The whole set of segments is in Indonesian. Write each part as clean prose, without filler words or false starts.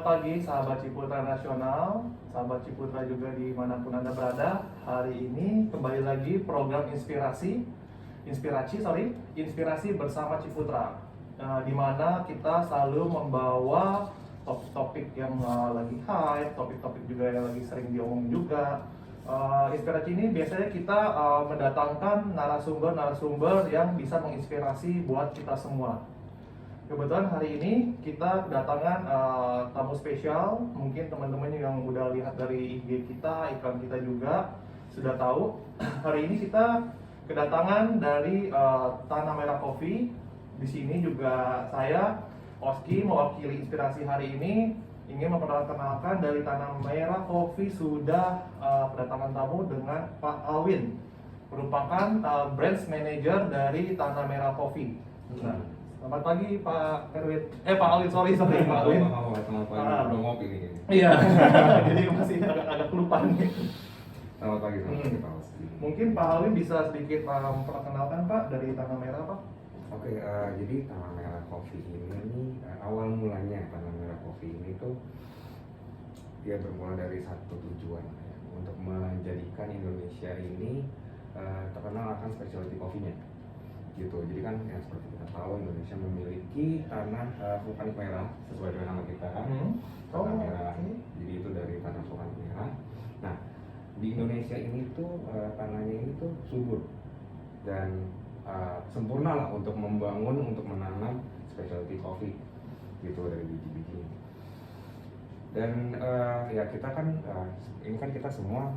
Selamat pagi sahabat Ciputra Nasional, sahabat Ciputra juga dimanapun Anda berada. Hari ini kembali lagi program inspirasi bersama Ciputra, di mana kita selalu membawa topik-topik yang lagi hype, topik-topik juga yang lagi sering diomongin juga. Inspirasi ini biasanya kita mendatangkan narasumber yang bisa menginspirasi buat kita semua. Kebetulan hari ini kita kedatangan tamu spesial. Mungkin teman-teman yang udah lihat dari IG kita, iklan kita juga sudah tahu. Hari ini kita kedatangan dari Tanah Merah Coffee. Di sini juga saya, Oski, mewakili inspirasi hari ini ingin memperkenalkan dari Tanah Merah Coffee sudah kedatangan tamu dengan Pak Alwin, merupakan branch manager dari Tanah Merah Coffee. Nah, selamat pagi Pak Erwin, Pak Alwin, sorry Pak Alwin. Selamat pagi, udah ngopi nih. Iya, jadi masih agak kelupaan nih. Selamat pagi, Pak. Mungkin Pak Alwin bisa sedikit memperkenalkan Pak dari Tanah Merah Pak? Oke, jadi Tanah Merah Coffee ini awal mulanya Tanah Merah Coffee ini tuh dia bermula dari satu tujuan ya, untuk menjadikan Indonesia ini terkenal akan specialty coffee-nya. Gitu. Jadi kan yang seperti kita tahu Indonesia memiliki tanah vulkanik merah sesuai dengan nama kita, tanah merah. Jadi itu dari tanah vulkanik merah. Nah, di Indonesia ini tuh tanahnya ini tuh subur dan sempurna lah untuk membangun, untuk menanam specialty coffee gitu dari biji-biji. Dan ya kita kan ini kan kita semua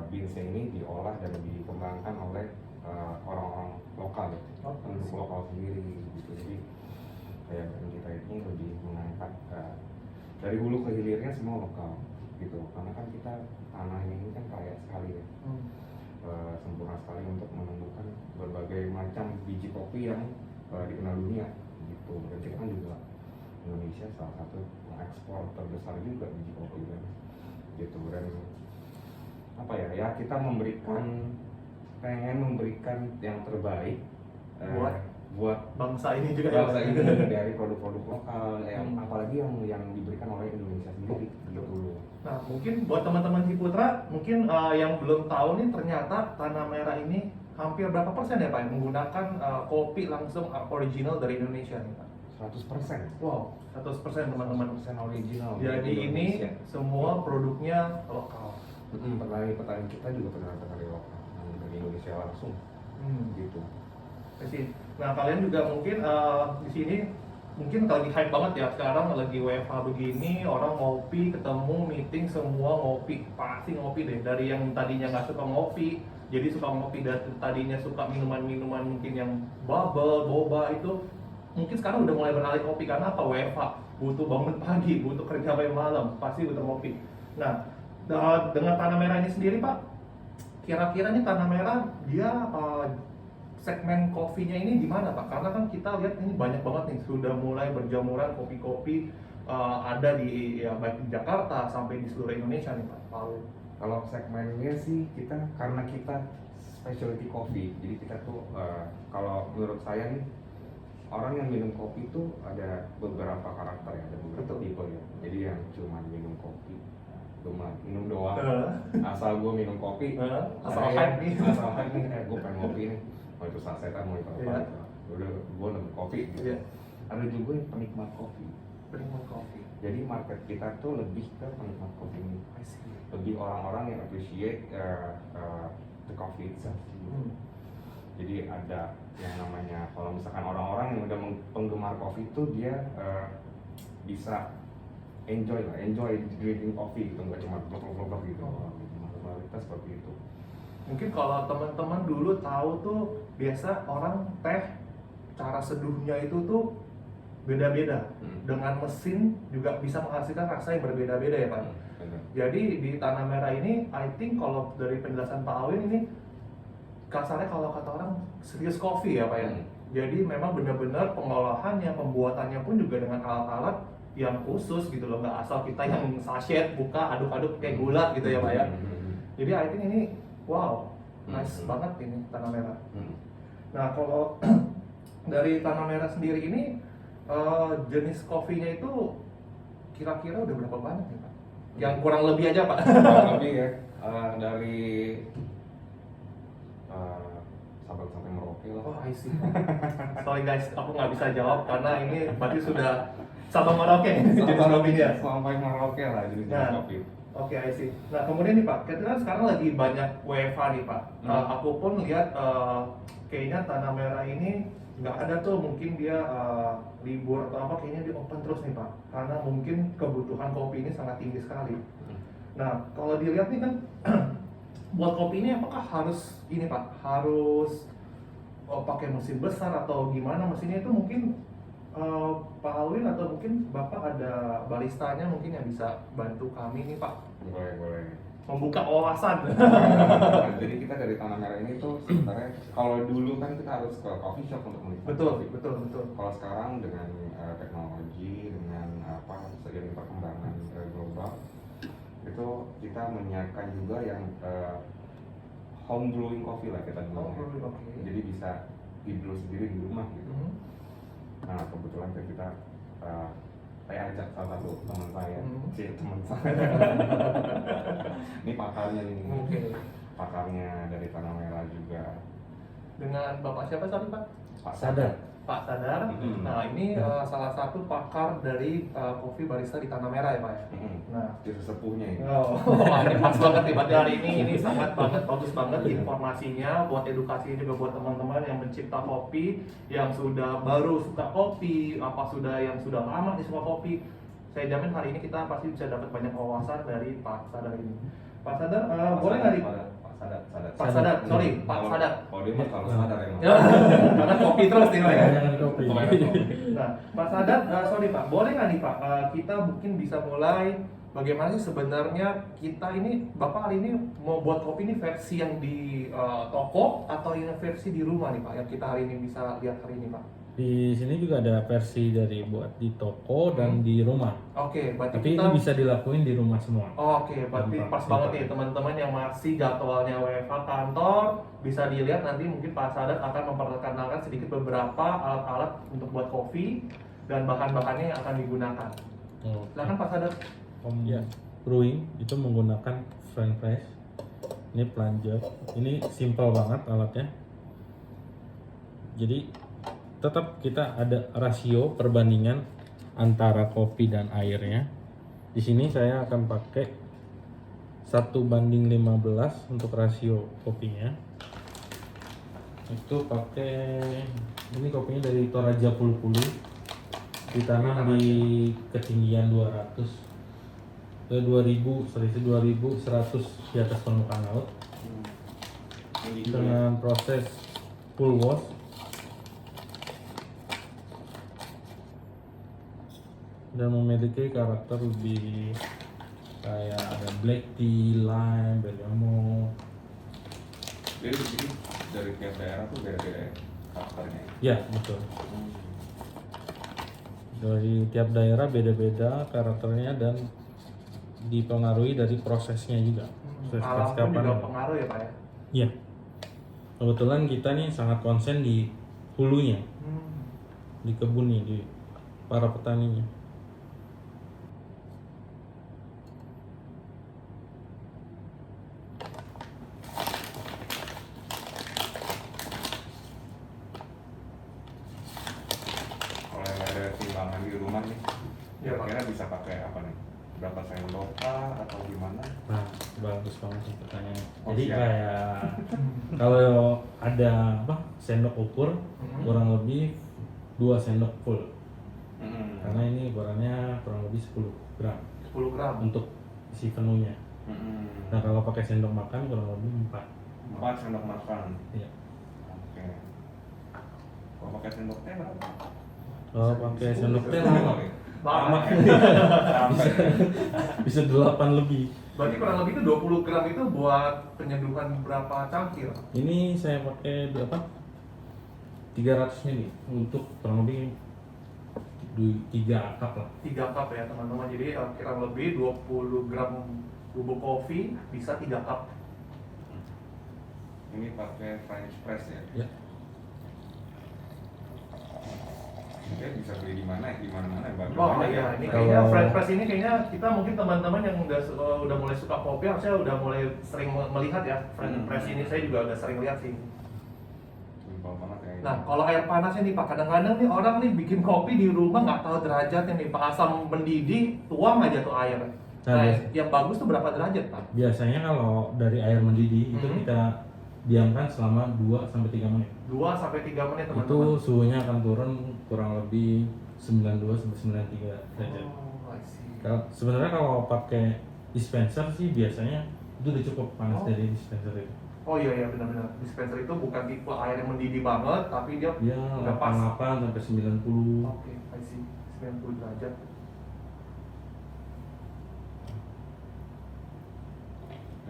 beansnya ini diolah dan dikembangkan oleh orang-orang lokal ya, untuk lokal sendiri gitu. Jadi kayak kita ini lebih mengangkat dari hulu ke hilirnya semua lokal gitu, karena kan kita tanahnya ini kan kaya sekali ya, sempurna sekali untuk menemukan berbagai macam biji kopi yang dikenal dunia gitu. Dan kita kan juga Indonesia salah satu ekspor terbesar juga biji kopi kan gitu. Dan apa ya kita pengen memberikan yang terbaik buat bangsa ini juga, dari produk-produk lokal, apalagi yang diberikan oleh Indonesia sendiri gitu. Nah, mungkin buat teman-teman Ciputra mungkin yang belum tahu nih, ternyata Tanah Merah ini hampir berapa persen ya Pak yang menggunakan kopi langsung original dari Indonesia nih Pak? 100%. Wow, 100% teman-teman. 100% original. Jadi ini semua produknya lokal. Petani kita juga petani lokal dari Indonesia langsung. Gitu. Nah, kalian juga mungkin di sini mungkin lagi hype banget ya sekarang, lagi WFH begini, orang ngopi, ketemu, meeting, semua ngopi, pasti ngopi deh. Dari yang tadinya nggak suka ngopi, jadi suka ngopi, dan tadinya suka minuman-minuman mungkin yang bubble, boba itu, mungkin sekarang udah mulai beralih kopi. Karena apa? WFH, butuh bangun pagi, butuh kerja sampai malam, pasti butuh ngopi. Nah, dengan Tanah Merah ini sendiri Pak, kira-kira nih Tanah Merah dia segmen kopinya ini di mana Pak? Karena kan kita lihat ini banyak banget nih, sudah mulai berjamuran kopi-kopi ada di baik di Jakarta sampai di seluruh Indonesia nih Pak. Kalau segmennya sih karena kita specialty coffee, jadi kita tuh kalau menurut saya nih, orang yang minum kopi tuh ada beberapa karakter ya, ada beberapa tipe ya. Jadi yang cuma minum kopi, cuma minum doang, asal gue minum kopi, asal hype nih, gue pengen ngopi nih, mau itu sasetan, mau itu apa, udah gue minum kopi gitu. Ada juga yang penikmat kopi. Jadi market kita tuh lebih ke penikmat kopi ini, lebih orang-orang yang appreciate the coffee itself. Jadi ada yang namanya, kalau misalkan orang-orang yang udah penggemar kopi itu dia bisa enjoy drinking coffee gitu, nggak cuma blok gitu. Kita seperti itu. Mungkin kalau teman-teman dulu tahu tuh, biasa orang teh cara seduhnya itu tuh beda-beda. Dengan mesin juga bisa menghasilkan rasa yang berbeda-beda ya Pak. Jadi di Tanah Merah ini, I think kalau dari penjelasan Pak Alwin ini, kasarnya kalau kata orang serius coffee ya Pak ya. Jadi memang benar-benar pengolahannya, pembuatannya pun juga dengan alat-alat yang khusus gitu loh, nggak asal kita yang sachet buka aduk-aduk kayak gula gitu ya Pak ya. Jadi I think ini wow, nice banget ini Tanah Merah. Nah, kalau dari Tanah Merah sendiri ini jenis kopinya itu kira-kira udah berapa banyak nih Pak? Yang kurang lebih aja Pak. Kurang lebih ya, dari Sabang sampai Merauke lah. Oh, I see. Sorry guys, aku nggak bisa jawab karena ini berarti sudah Sabang Merauke jenis kopinya. Sampai Merauke lah jenis Nah, kopi. Oke, I see. Nah, kemudian nih Pak, kita kan sekarang lagi banyak WFH nih Pak. Aku pun lihat kayaknya Tanah Merah ini nggak ada tuh, mungkin dia libur atau apa, kayaknya dia open terus nih Pak. Karena mungkin kebutuhan kopi ini sangat tinggi sekali. Nah, kalau dilihat nih kan, buat kopi ini apakah harus ini Pak, harus pakai mesin besar atau gimana mesinnya itu mungkin Pak Alwin atau mungkin Bapak ada baristanya mungkin yang bisa bantu kami nih Pak Boleh. membuka wawasan. Jadi kita dari Tanah Merah ini tuh sebenarnya kalau dulu kan kita harus ke coffee shop untuk menikmati kopi. betul. Kalau sekarang dengan teknologi, dengan seiring perkembangan global, itu kita menyiapkan juga yang home brewing coffee lah kita Oh, bilangnya. oke. Jadi bisa di brew sendiri di rumah gitu. Nah kebetulan kita saya ajak salah satu teman saya, teman saya. Ini pakarnya nih, Oke. pakarnya dari Tanah Merah juga. Dengan Bapak siapa tadi Pak? Pak Sadar. Pak Sadar. Nah, ini salah satu pakar dari kopi barista di Tanah Merah ya Pak ya. Nah, Itu sesepuhnya ini. ini pas banget nih Pak hari ini sangat banget, bagus banget informasinya buat edukasi juga buat teman-teman yang mencipta kopi, yang sudah baru suka kopi, yang sudah lama nih suka kopi. Saya jamin hari ini kita pasti bisa dapat banyak wawasan dari Pak Sadar ini. Pak Sadar, boleh nggak di Pak Sadar, sorry, Pak Sadar. Kalau dia mah kalau sadar emang. Karena kopi terus nih Pak ya. Jangan kopi. Nah, Pak Sadar, sorry Pak, boleh nggak nih Pak, kita mungkin bisa mulai bagaimana sih sebenarnya kita ini, Bapak hari ini mau buat kopi ini versi yang di toko atau yang versi di rumah nih Pak, yang kita hari ini bisa lihat hari ini Pak? Di sini juga ada versi dari buat di toko dan di rumah. Oke, berarti Tapi kita ini bisa dilakuin di rumah semua. Oke, berarti Gampang. pas banget nih teman-teman yang masih jadwalnya WFH kantor, bisa dilihat nanti mungkin Pak Sadar akan memperkenalkan sedikit beberapa alat-alat untuk buat kopi dan bahan-bahannya yang akan digunakan. Oh. Silakan Pak Sadar. Ya, brewing itu menggunakan French press. Ini plunger. Ini simple banget alatnya. Jadi tetap kita ada rasio perbandingan antara kopi dan airnya. Di sini saya akan pakai 1:15 untuk rasio kopinya. Itu pakai ini kopinya dari Toraja Pulu-Pulu, ditanam di ketinggian 2100 di atas permukaan laut dengan proses full wash. Dan memiliki karakter lebih kayak ada black tea, lime, bergamot. Jadi di sini dari tiap daerah tuh beda-beda ya karakternya. Ya, betul. Dari tiap daerah beda-beda karakternya dan dipengaruhi dari prosesnya juga. Proses Alam pun kapan? juga pengaruh ya Pak ya? Iya. Kebetulan kita nih sangat konsen di hulunya, di kebun nih, di para petaninya. Kalau yang ada timbangan di rumah nih, Iya, Pak. kira-kira bisa pakai apa nih? Berapa sendok kah atau gimana? Nah, bagus banget nih pertanyaannya. Oh, Jadi siap. kayak kalau ada sendok ukur kurang lebih 2 sendok full. Karena ini ukurannya kurang lebih 10 gram 10 gram. untuk isi penuhnya. Nah, kalau pakai sendok makan kurang lebih 4. 4 sendok makan. Iya. Oke. Kalau pakai sendok teh berapa? Kalau pakai sendok teh Bisa lama. kali. Lama. Sampai. Bisa 8 lebih. Berarti kurang lebih itu 20 gram itu buat penyeduhan berapa cangkir? Ini saya pakai berapa? 300 ml untuk kurang lebih 3 cup lah. 3 cup ya teman-teman, jadi kurang lebih 20 gram bubuk kopi bisa 3 cup. Ini pakai French press ya. Ya. Oke, bisa beli di mana Bang? Oh iya, ini kayaknya French press ini kayaknya kita mungkin teman-teman yang udah mulai suka kopi harusnya udah mulai sering melihat ya French press ini. Saya juga udah sering lihat sih. Simpel banget ya. Nah, kalau air panasnya nih Pak, kadang-kadang nih orang nih bikin kopi di rumah nggak tahu derajatnya nih Pak, asam mendidih, tuang aja tuh air. Nah, yang bagus tuh berapa derajat Pak? Biasanya kalau dari air mendidih itu kita diamkan selama 2-3 menit. 2-3 menit teman-teman. Itu suhunya akan turun kurang lebih 92-93 derajat. Oh, I see. Sebenarnya kalau pakai dispenser sih biasanya itu udah cukup panas dari dispenser itu. Oh iya benar-benar. Dispenser itu bukan tipe air yang mendidih banget, tapi dia Ya udah pas. 88-90. Oke, I see. 90 derajat.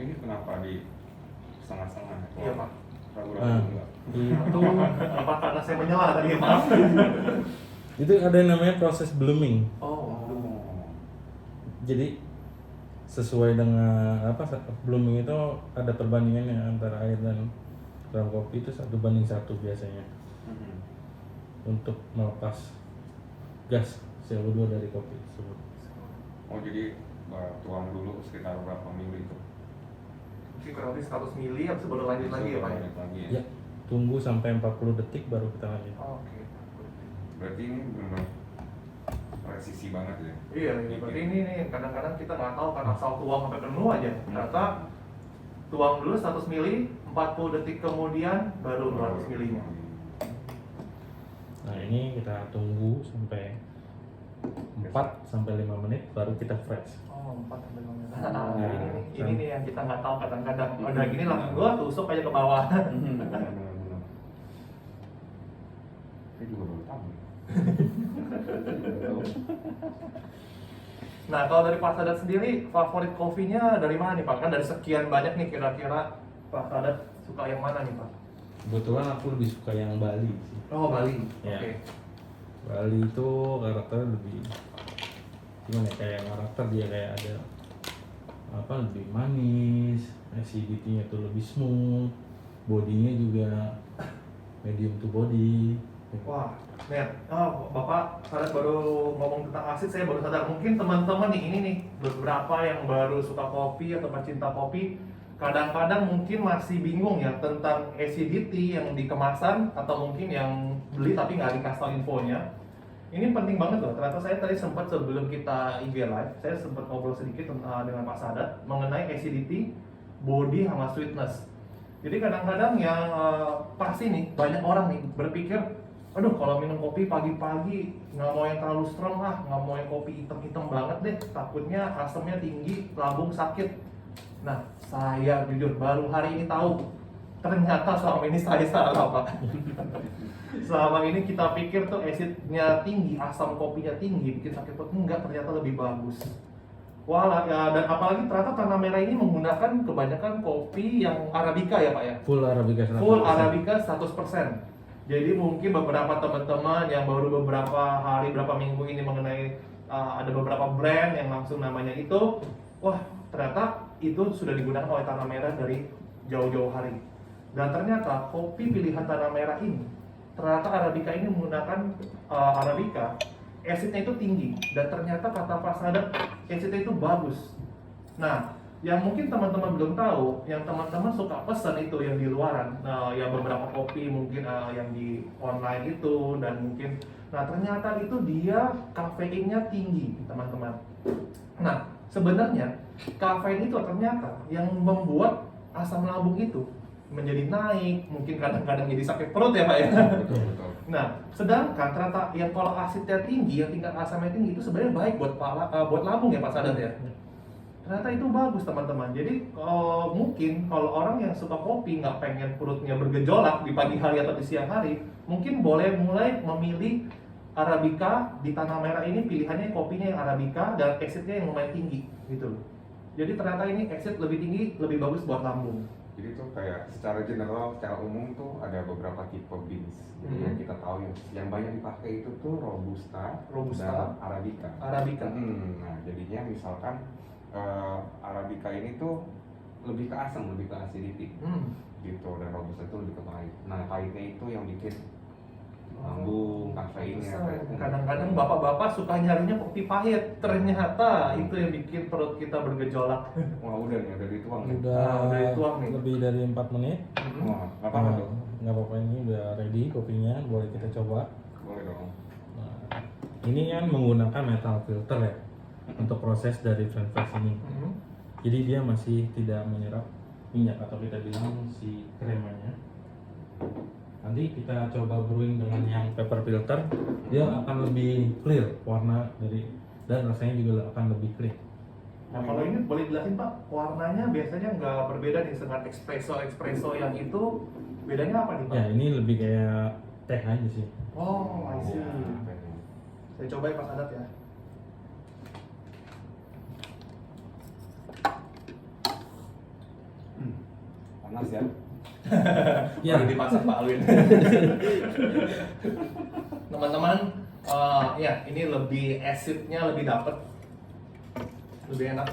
Ini kenapa di setengah-setengah? Iya Pak. Ragu-ragu enggak? Itu Apa karena saya menyela tadi maaf? itu ada yang namanya proses blooming. Oh. Jadi sesuai dengan blooming itu ada perbandingannya antara air dan gram kopi itu 1:1 biasanya untuk melepas gas CO2 dari kopi tersebut. Oh jadi tuang dulu sekitar berapa mili itu? Mungkin kurang lebih 100 mili, habis itu baru lanjut lagi ya Pak ya? Lagi ya? Ya, tunggu sampai 40 detik baru kita lanjut. Oke. Berarti ini benar presisi banget ya? Iya, berarti ini nih kadang-kadang kita nggak tahu kan asal tuang sampai penuh aja. Ternyata tuang dulu 100 mili, 40 detik kemudian baru 200 milinya. Nah ini kita tunggu sampai 4-5 menit baru kita fresh. Oh, 4-5 menit. Nah, ini nih yang kita nggak tahu kadang-kadang. Udah gini langsung gua tusuk aja ke bawah. Benar. Saya juga baru tahu. Nah, kalau dari Pak Sadat sendiri, favorit kopinya dari mana nih Pak? Kan dari sekian banyak nih kira-kira Pak Sadat suka yang mana nih Pak? Kebetulan aku lebih suka yang Bali sih. Oh, Bali. Ya. Oke. Bali itu karakternya lebih gimana ya, kayak karakter dia kayak ada lebih manis, acidity-nya tuh lebih smooth, bodinya juga medium to body. Wah, net. Oh, Bapak Sadat baru ngomong tentang asid, saya baru sadar. Mungkin teman-teman nih, ini nih, beberapa yang baru suka kopi atau pecinta kopi, kadang-kadang mungkin masih bingung ya tentang acidity yang di kemasan atau mungkin yang beli tapi nggak dikasih tahu infonya. Ini penting banget loh. Ternyata saya tadi sempat sebelum kita IG live, saya sempat ngobrol sedikit dengan Pak Sadat mengenai acidity, body, sama sweetness. Jadi kadang-kadang yang pasti nih banyak orang nih berpikir, aduh kalau minum kopi pagi-pagi nggak mau yang terlalu strong nggak mau yang kopi hitam-hitam banget deh, takutnya asamnya tinggi, lambung sakit. Nah, saya jujur baru hari ini tahu, ternyata selama ini saya salah Pak. Selama ini kita pikir tuh acidnya tinggi, asam kopinya tinggi, bikin sakit perut, enggak, ternyata lebih bagus. Wah, ya, dan apalagi ternyata Tanah Merah ini menggunakan kebanyakan kopi yang Arabica ya Pak ya? Full Arabica 100%. Full Arabica 100%. Jadi mungkin beberapa teman-teman yang baru beberapa hari, berapa minggu ini mengenai ada beberapa brand yang langsung namanya itu, wah ternyata itu sudah digunakan oleh Tanah Merah dari jauh-jauh hari. Dan ternyata kopi pilihan Tanah Merah ini, ternyata Arabica ini menggunakan Arabica, acidnya itu tinggi, dan ternyata kata Pak Sadat, acidnya itu bagus. Nah, yang mungkin teman-teman belum tahu, yang teman-teman suka pesan itu yang di luaran, yang beberapa kopi mungkin yang di online itu, dan mungkin, nah ternyata itu dia kafeinnya tinggi teman-teman. Nah, sebenarnya kafein itu ternyata yang membuat asam lambung itu menjadi naik, mungkin kadang-kadang jadi sakit perut ya Pak ya. Betul. Nah, sedangkan ternyata yang kalau asidnya tinggi, yang tingkat asamnya tinggi itu sebenarnya baik buat lambung ya Pak Sadat ya. Ternyata itu bagus teman-teman. Jadi mungkin kalau orang yang suka kopi nggak pengen perutnya bergejolak di pagi hari atau di siang hari, mungkin boleh mulai memilih Arabica di Tanah Merah ini, pilihannya kopinya yang Arabica dan acidnya yang lumayan tinggi gitu loh. Jadi ternyata ini acid lebih tinggi, lebih bagus buat lambung. Jadi tuh kayak secara general, secara umum tuh ada beberapa tipe beans. Jadi yang kita tahu yang banyak dipakai itu tuh Robusta dan Arabica. Nah, jadinya misalkan Arabica ini tuh lebih ke asam, lebih ke acidity gitu, dan Robusta itu lebih ke pahit. Nah, pahitnya itu yang bikin lambung, kafeinnya. Kadang-kadang bapak-bapak suka nyarinya kopi pahit, ternyata itu yang bikin perut kita bergejolak. Wah udah nih, udah dituang nih. Udah dituang nih. Lebih dari 4 menit. Wah, nggak apa-apa Nah, tuh. nggak apa-apa, ini udah ready kopinya, boleh kita coba. Boleh dong. Nah, ini kan menggunakan metal filter ya untuk proses dari French press ini. Jadi dia masih tidak menyerap minyak atau kita bilang si kremanya. Nanti kita coba brewing dengan yang paper filter, dia akan lebih clear warna dari dan rasanya juga akan lebih clear. Nah kalau ini boleh jelasin Pak, warnanya biasanya nggak berbeda nih dengan espresso yang itu, bedanya apa nih Pak? Ya ini lebih kayak teh aja sih. Oh, I see. Ya, Saya cobain Pak Sadat ya. panas ya. Ya. Baru dimasak Pak Alwin. Teman-teman, ya ini lebih acidnya lebih dapet, lebih enak.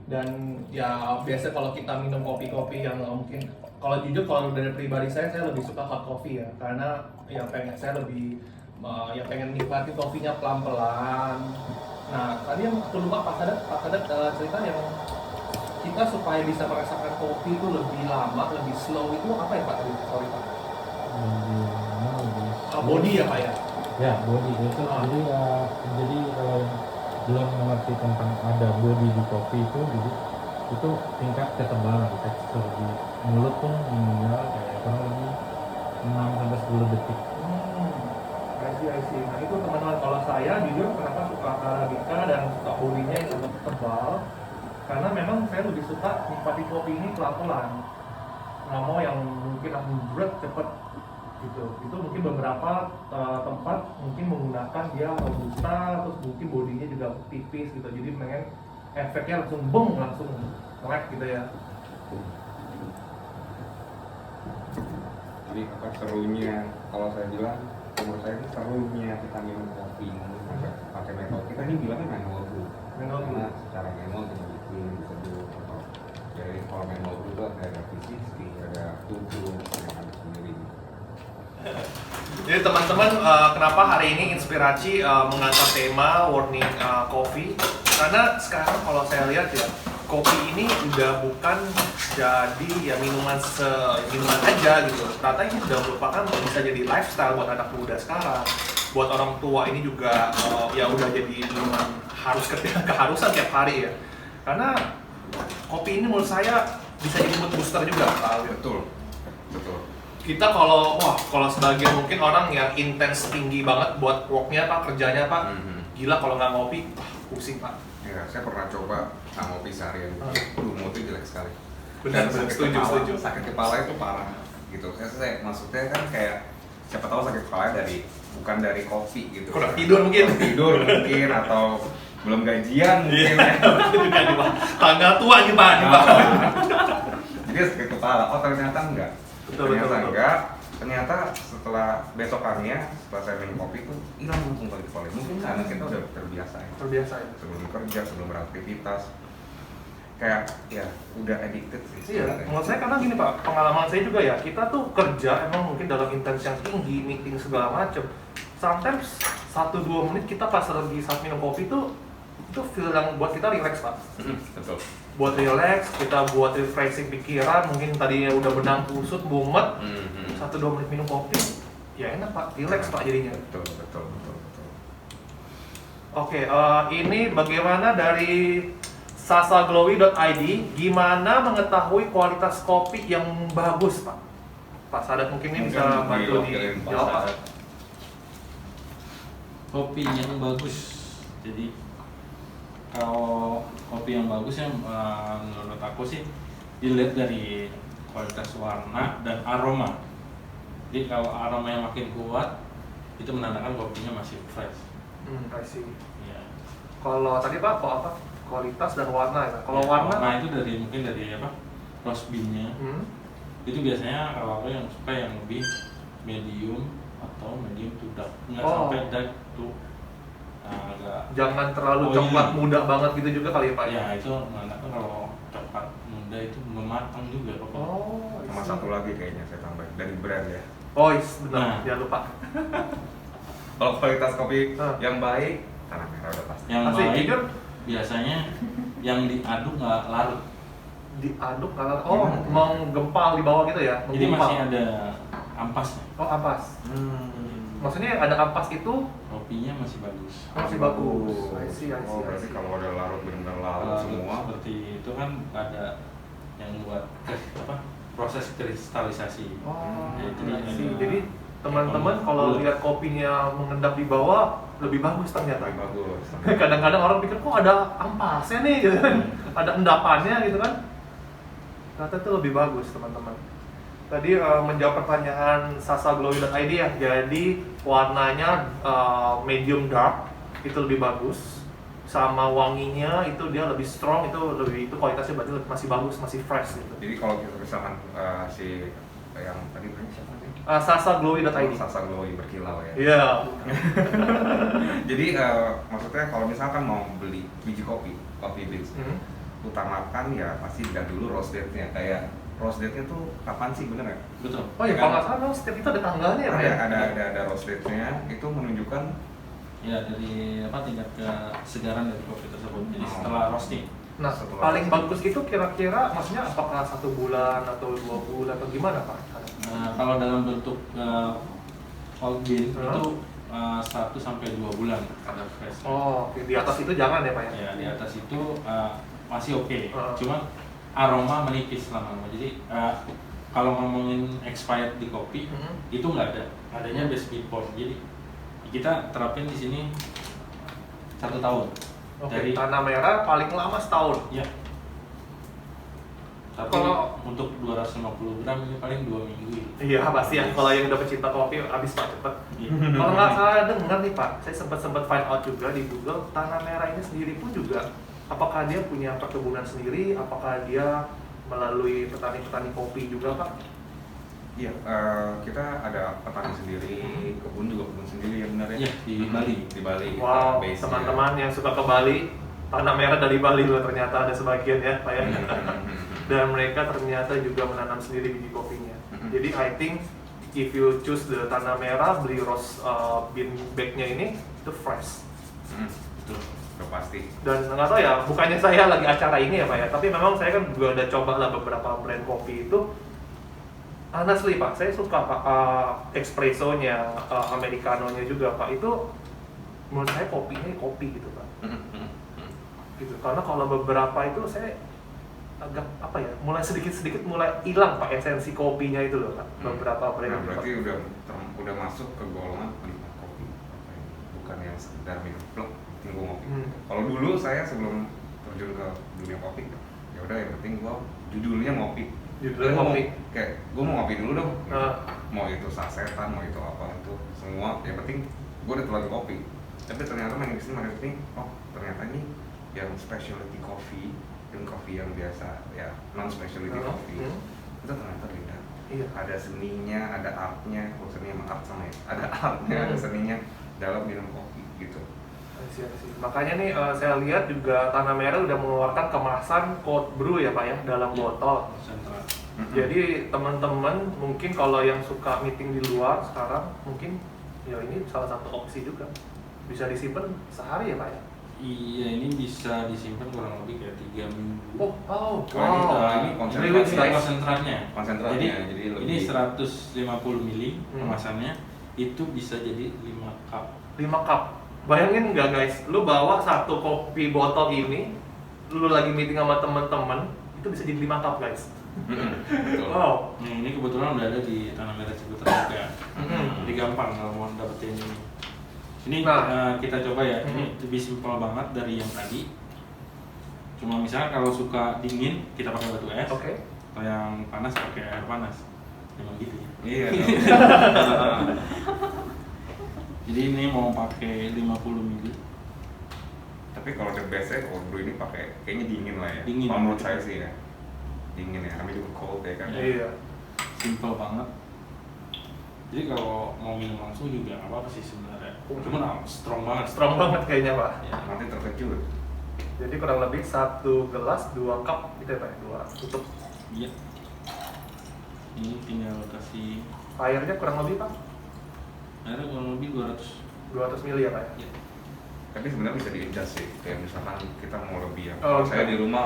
Dan ya biasa kalau kita minum kopi-kopi yang mungkin, kalau jujur kalau dari pribadi saya lebih suka hot coffee ya, karena ya saya lebih ya pengen nikmatin kopinya pelan-pelan. Nah tadi yang aku lupa Pak Sadat cerita yang kita supaya bisa merasakan kopi itu lebih lama, lebih slow itu apa ya Pak tadi? Sorry Pak. Lebih Body ya Pak ya? Ya body itu. Jadi jadi kalau belum mengerti tentang ada body di kopi itu, itu tingkat ketebalan tekstur di mulut pun meninggal kayak kurang lebih 6-10 detik. I see. Nah itu teman-teman, kalau saya jujur kenapa suka Arabica dan suka bodinya yang sangat tebal, karena memang saya lebih suka nikmati kopi ini pelan-pelan, nggak mau yang mungkin langsung berat cepet gitu. Itu mungkin beberapa tempat mungkin menggunakan dia robusta, terus mungkin bodinya juga tipis gitu, jadi pengen efeknya langsung langsung melek gitu ya. Jadi apa serunya, kalau saya bilang, menurut saya ini serunya kita minum kopi ini pakai manual. Kita ini bilangnya manual brew. Karena secara manual kita bikin seduh atau jadi kalau manual brew itu ada V60, ada tubuh yang ada sendiri. Jadi teman-teman, kenapa hari ini Inspiraci mengangkat tema Warning Coffee? Karena sekarang kalau saya lihat ya, kopi ini udah bukan jadi ya minuman aja gitu. Ternyata ini sudah merupakan bisa jadi lifestyle buat anak muda sekarang. Buat orang tua ini juga ya udah jadi minuman keharusan tiap hari ya. Karena kopi ini menurut saya bisa jadi mood booster juga, Pak Alwin. Betul. Kita kalau sebagian mungkin orang yang intens tinggi banget buat worknya Pak, kerjanya Pak, gila kalau nggak ngopi, pusing Pak. Ya, saya pernah coba ngopi seharian. Moodnya jelek sekali. Benar, setuju. Sakit kepala itu parah gitu. Saya maksudnya kan kayak siapa tahu sakit kepala bukan dari kopi gitu. Kurang tidur mungkin atau belum gajian mungkin. Iya, tanggal tua nih Pak. Jadi sakit kepala. Oh ternyata enggak. Betul. Ternyata setelah besokannya, setelah saya minum kopi itu hilang langsung sakit kepala. Mungkin karena kita udah terbiasa ya. Sebelum kerja, sebelum beraktivitas, kayak ya udah addicted sih. Iya, menurut saya karena gini Pak, pengalaman saya juga ya, kita tuh kerja emang mungkin dalam intens yang tinggi, meeting segala macem. Sometimes 1-2 menit kita pas lagi saat minum kopi itu feel yang buat kita relax Pak. Betul. Buat relax, kita buat refreshing pikiran, mungkin tadinya udah benang kusut, mumet, 1-2 menit minum kopi, ya enak Pak, relax Pak jadinya. Betul. Oke, ini bagaimana dari sasaglowy.id, gimana mengetahui kualitas kopi yang bagus Pak? Pak Sadat mungkin ini bisa bantu dijawab Pak. Kopi yang bagus, jadi kalau kopi yang bagus ya menurut aku sih dilihat dari kualitas warna dan aroma. Jadi kalau aroma yang makin kuat itu menandakan kopinya masih fresh. I see. Ya. Kalau tadi Pak, kualitas dan warna ya. Kalau Ya, warna itu mungkin dari roast bean-nya. Itu biasanya kalau aku yang suka yang lebih medium atau medium to dark. Nggak sampai dark tuh agak. Jangan terlalu coklat muda banget gitu juga kali ya Pak? Ya itu menandakan kalau coklat muda itu mematang juga kopi. Sama satu lagi kayaknya saya tambahin dari brand ya. Oh, benar. Nah. Jangan lupa. Kalau kualitas kopi Ah. yang baik, Tanah Merah udah pasti. Yang Pasti, baik jujur. biasanya yang diaduk nggak larut. Diaduk kalau menggempal di bawah gitu ya. Jadi Menggumpal. masih ada ampasnya. Oh, ampas. Maksudnya ada ampas itu Kopinya masih bagus. masih bagus. I see. Oh, berarti kalau ada larut benar-benar larut Larut semua. seperti itu kan ada yang buat proses kristalisasi. Oh, Jadi, I see. ada- Jadi teman-teman kalau Betul. lihat kopinya mengendap di bawah lebih bagus ternyata. Tapi bagus. Kadang-kadang orang pikir kok ada ampasnya nih gitu kan. Ada endapannya gitu kan. Ternyata itu lebih bagus teman-teman. Tadi menjawab pertanyaan sasaglowy.id ya. Jadi warnanya medium dark itu lebih bagus. Sama wanginya itu dia lebih strong, itu kualitasnya berarti masih bagus, masih fresh gitu. Jadi kalau kita misalkan si yang tadi namanya siapa nih? Sasaglowy.id. Sasa Glowy berkilau ya. Iya. Jadi maksudnya kalau misalkan mau beli biji kopi, coffee beans, utamakan ya pasti dilihat dulu roast date-nya. Kayak roast date-nya tuh kapan sih, bener ya? Betul. Oh ya, kalau nggak salah setiap itu ada tanggalnya ya, Pak ya? Ada roast date-nya, itu menunjukkan Ya dari tingkat kesegaran dari kopi tersebut. Jadi Oh. setelah roasting. Nah, Setelah paling roasting. bagus itu kira-kira maksudnya apakah 1 bulan atau 2 bulan atau gimana Pak? Kalau dalam bentuk old bean Hah? itu 1 sampai 2 bulan ada fresh. Oh, oke. Di atas itu jangan ya Pak ya? Ya di atas itu masih oke. Ah. Cuma aroma menipis lama-lama. Jadi kalau ngomongin expired di kopi itu nggak ada. Adanya best before. Jadi kita terapin di sini 1 tahun. Oke, Dari tanah merah paling lama setahun. ya. Tapi Kalau- untuk 250 gram ini paling 2 minggu. Iya pasti ya, kalau yang udah pecinta kopi habis Pak cepet. Iya. Kalau nggak salah dengar nih Pak, saya sempat find out juga di Google, tanah merah ini sendiri pun juga, apakah dia punya perkebunan sendiri, apakah dia melalui petani-petani kopi juga Pak? iya kita ada petani sendiri, kebun sendiri ya benar ya? Iya, di Bali. Di Bali. Wow, base-nya. teman-teman yang suka ke Bali, tanah merah dari Bali loh ternyata ada sebagian ya Pak ya. Dan mereka ternyata juga menanam sendiri biji kopinya. Jadi I think if you choose the tanah merah, beli roast bean bag-nya ini itu fresh. Betul. Udah pasti. Dan nggak tahu ya, bukannya saya lagi acara ini ya Pak ya, tapi memang saya kan juga udah coba lah beberapa brand kopi itu. Honestly Pak, saya suka Pak espressonya, americanonya juga Pak. Itu menurut saya kopinya kopi gitu Pak. Gitu. Karena kalau beberapa itu saya agak apa ya, mulai sedikit-sedikit mulai hilang Pak esensi kopinya itu loh Pak. Beberapa brand Nah, itu, Pak. berarti udah masuk ke golongan penikmat kopi. Bukan yang sekedar minum plek, penting gua ngopi. Kalau dulu saya sebelum terjun ke dunia kopi, ya udah yang penting gua judulnya ngopi. Judulnya Gua mau- ngopi. Kayak gua mau ngopi dulu dong. Gitu. Ah. Mau itu sasetan, mau itu apa itu semua. Yang penting gua udah telan kopi. Tapi ternyata makin kesini, oh ternyata ini yang specialty coffee, yang kopi yang biasa ya non specialty coffee itu ternyata beda. Iya. Ada seninya, ada artnya, seni sama art sama ya. Ada artnya, ada seninya dalam minum kopi gitu. I see. Makanya nih saya lihat juga Tanah Merah udah mengeluarkan kemasan cold brew ya Pak ya, dalam botol. Sentral. Jadi teman-teman mungkin kalau yang suka meeting di luar sekarang mungkin ya ini salah satu opsi juga. Bisa disimpan sehari ya Pak ya? Iya, ini bisa disimpan kurang lebih kayak 3 minggu. Oh, ini konsentrasi. Really, guys. Konsentratnya. Konsentratnya, Jadi, jadi ini lebih- 150 mili kemasannya itu bisa jadi 5 cup. 5 cup. Bayangin nggak guys, lu bawa 1 kopi botol ini, lu lagi meeting sama teman-teman, itu bisa jadi 5 cup guys. Betul. Wow. Nah, ini kebetulan udah ada di Tanah Merah Ciputra juga. Jadi gampang kalau mau dapetin ini. Ini Nah. kita coba ya. Ini lebih simpel banget dari yang tadi. Cuma misalnya kalau suka dingin kita pakai batu es. Oke. Kalau yang panas pakai air panas. Memang gitu ya. Iya. Jadi ini mau pakai 50 mili. Tapi kalau the bestnya cold brew ini pakai kayaknya dingin lah ya. Dingin. Kalau menurut saya sih ya. Dingin ya, namanya juga cold ya kan. Iya. Simple banget. Jadi kalau mau minum langsung juga nggak apa-apa sih sebenarnya. Cuman strong banget. Strong banget kayaknya Pak. Ya. Nanti terkejut. Jadi kurang lebih 1 gelas 2 cup gitu ya Pak, 2 tutup. Iya. Ini tinggal kasih Airnya kurang lebih Pak? Akhirnya kurang lebih 200 mili ya Pak ya? ya. Tapi sebenarnya bisa di-adjust sih, kayak misalkan kita mau lebih ya. Oh, Kalau saya bisa. di rumah,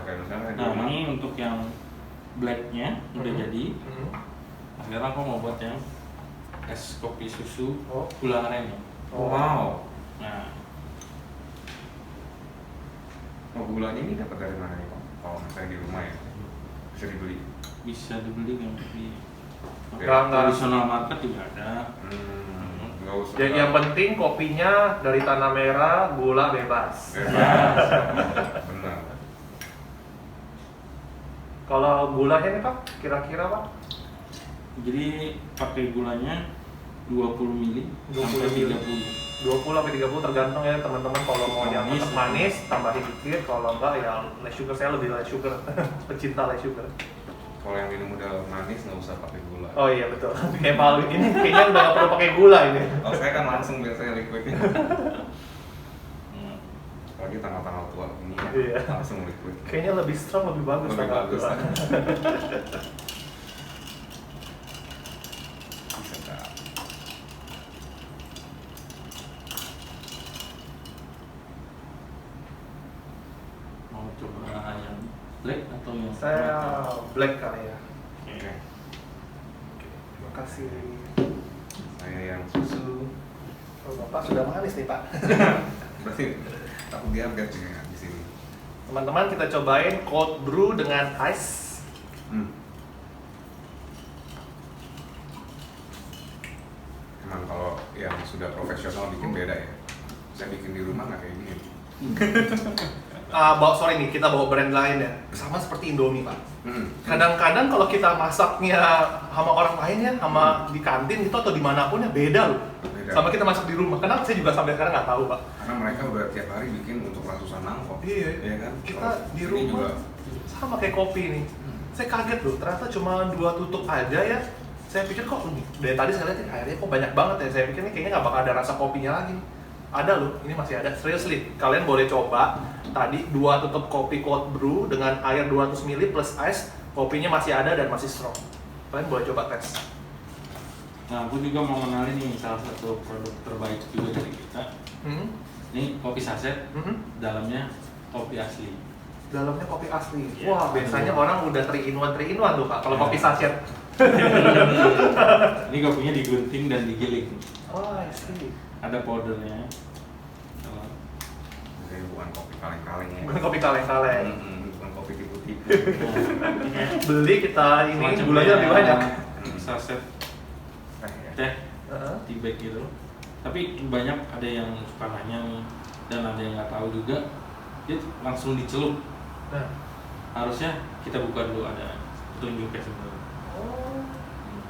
kayak misalnya di Nah rumah. ini untuk yang blacknya udah jadi. Sekarang aku mau buat yang es kopi susu Oh. gula aren ya. Oh. Wow. Nah Gulanya ini dapat dari mana nih Pak? Kalau misalnya di rumah ya, bisa dibeli. bisa dibeli kan di Enggak. tradisional market juga ada. Nggak usah. Jadi yang penting kopinya dari tanah merah, gula bebas. Bebas. Benar. Kalau gulanya nih Pak, kira-kira Pak? Jadi pakai gulanya 20 mili 20 sampai mili. 30. 20 sampai 30 tergantung ya teman-teman, kalau mau yang Manis. tetap manis tambahin dikit, kalau enggak ya less sugar. Saya lebih less sugar, pecinta less sugar. Kalau yang minum udah manis nggak usah pakai gula. Oh iya betul. Kayak Pak Alwin ini kayaknya udah nggak perlu pakai gula ini. Kalau saya kan langsung biasanya liquidnya. Hmm. Apalagi tanggal-tanggal tua ini ya, Iya. langsung liquid. Kayaknya lebih strong, lebih bagus. Lebih tanggal bagus. tua. Sedap. Mau coba yang black atau yang Saya black kali ya. Oke. Terima kasih. Saya yang susu. Oh, Bapak sudah manis nih Pak. Berarti aku diabetes ya di sini. Teman-teman kita cobain cold brew dengan ice. Emang kalau yang sudah profesional bikin beda ya. Saya bikin di rumah nggak kayak gini. Sorry nih, kita bawa brand lain ya. Sama seperti Indomie Pak. Hmm. Kadang-kadang kalau kita masaknya sama orang lain ya, sama di kantin itu atau dimanapun ya beda loh. Beda. Sama kita masak di rumah. Kenapa saya juga sampai sekarang nggak tahu Pak. Karena mereka udah tiap hari bikin untuk ratusan mangkok. Iya. Iya kan? Kita Kalau di sini rumah juga. sama kayak kopi nih. Saya kaget loh, ternyata cuma 2 tutup aja ya. Saya pikir kok dari tadi saya lihat airnya kok banyak banget ya. Saya pikir nih kayaknya nggak bakal ada rasa kopinya lagi. Ada loh, ini masih ada. Seriously, kalian boleh coba. Tadi 2 tutup kopi cold brew dengan air 200 ml plus ice, kopinya masih ada dan masih strong. Kalian boleh coba tes. Nah, aku juga mau kenalin nih salah satu produk terbaik juga dari kita. Ini kopi saset, dalamnya kopi asli. Dalamnya kopi asli. Iya. Wah, biasanya orang udah 3-in-1 tuh Kak, kalau Iya. kopi sachet. Ini kopinya digunting dan digiling. Oh, I see. Ada powdernya. Jadi bukan kopi kaleng-kaleng ya. Bukan kopi kaleng-kaleng. Bukan kopi tipu-tipu. Nah, Beli kita ini semacam gulanya lebih kayak banyak. Saset Eh, ya. teh Heeh. tea bag gitu. Tapi banyak ada yang suka nanya nih, dan ada yang nggak tahu juga. Dia langsung dicelup. Nah. Harusnya kita buka dulu, ada petunjuknya sebenarnya. Oh.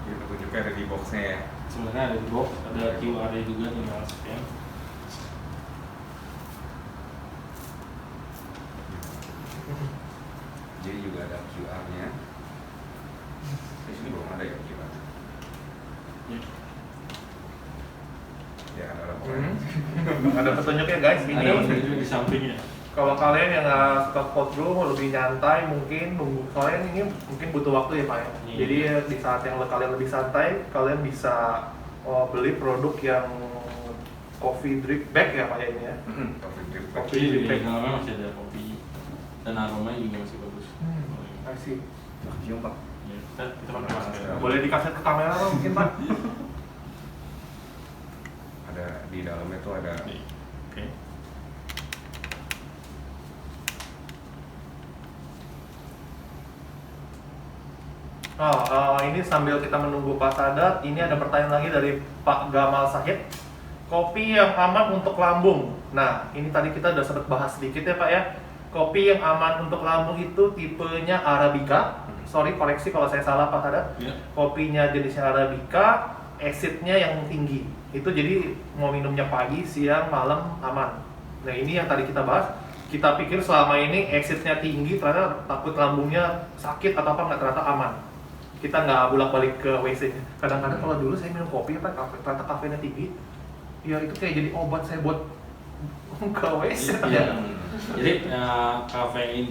Jadi petunjuknya ada di boxnya ya. Sebenarnya ada di box, ada QR juga, tinggal scan. Jadi juga ada QR-nya. Di sini belum ada ya QR. Ya. Ya ada lah Hmm. pokoknya. Ada petunjuknya guys, Ada ini. petunjuknya di sampingnya. Kalau kalian yang nggak suka cold brew, lebih nyantai mungkin nunggu. Soalnya ini mungkin butuh waktu ya Pak ya. Iya. Jadi di saat yang kalian lebih santai, kalian bisa beli produk yang coffee drip bag ya Pak ya ini ya. Coffee drip. Kopi Jadi di drip bag. dalamnya masih ada kopi dan aromanya juga masih bagus. I see. Cium Pak. Ya, kita pakai masker. Boleh dikasih ke kamera Pak mungkin Pak? Ada di dalamnya tuh ada Oke. Ini sambil kita menunggu Pak Sadat, ini ada pertanyaan lagi dari Pak Gamal Sahid. Kopi yang aman untuk lambung. Nah, ini tadi kita udah sempat bahas sedikit ya Pak ya. Kopi yang aman untuk lambung itu tipenya Arabica. Sorry, koreksi kalau saya salah Pak Sadat. Ya. Kopinya jenisnya Arabica, acidnya yang tinggi. Itu jadi mau minumnya pagi, siang, malam aman. Nah, ini yang tadi kita bahas. Kita pikir selama ini acidnya tinggi, ternyata takut lambungnya sakit atau apa, nggak, ternyata aman. Kita nggak bolak-balik ke WC. Kadang-kadang kalau dulu saya minum kopi apa, ternyata kafeinnya tinggi. Ya itu kayak jadi obat saya buat ke WC. Iya. Jadi kafein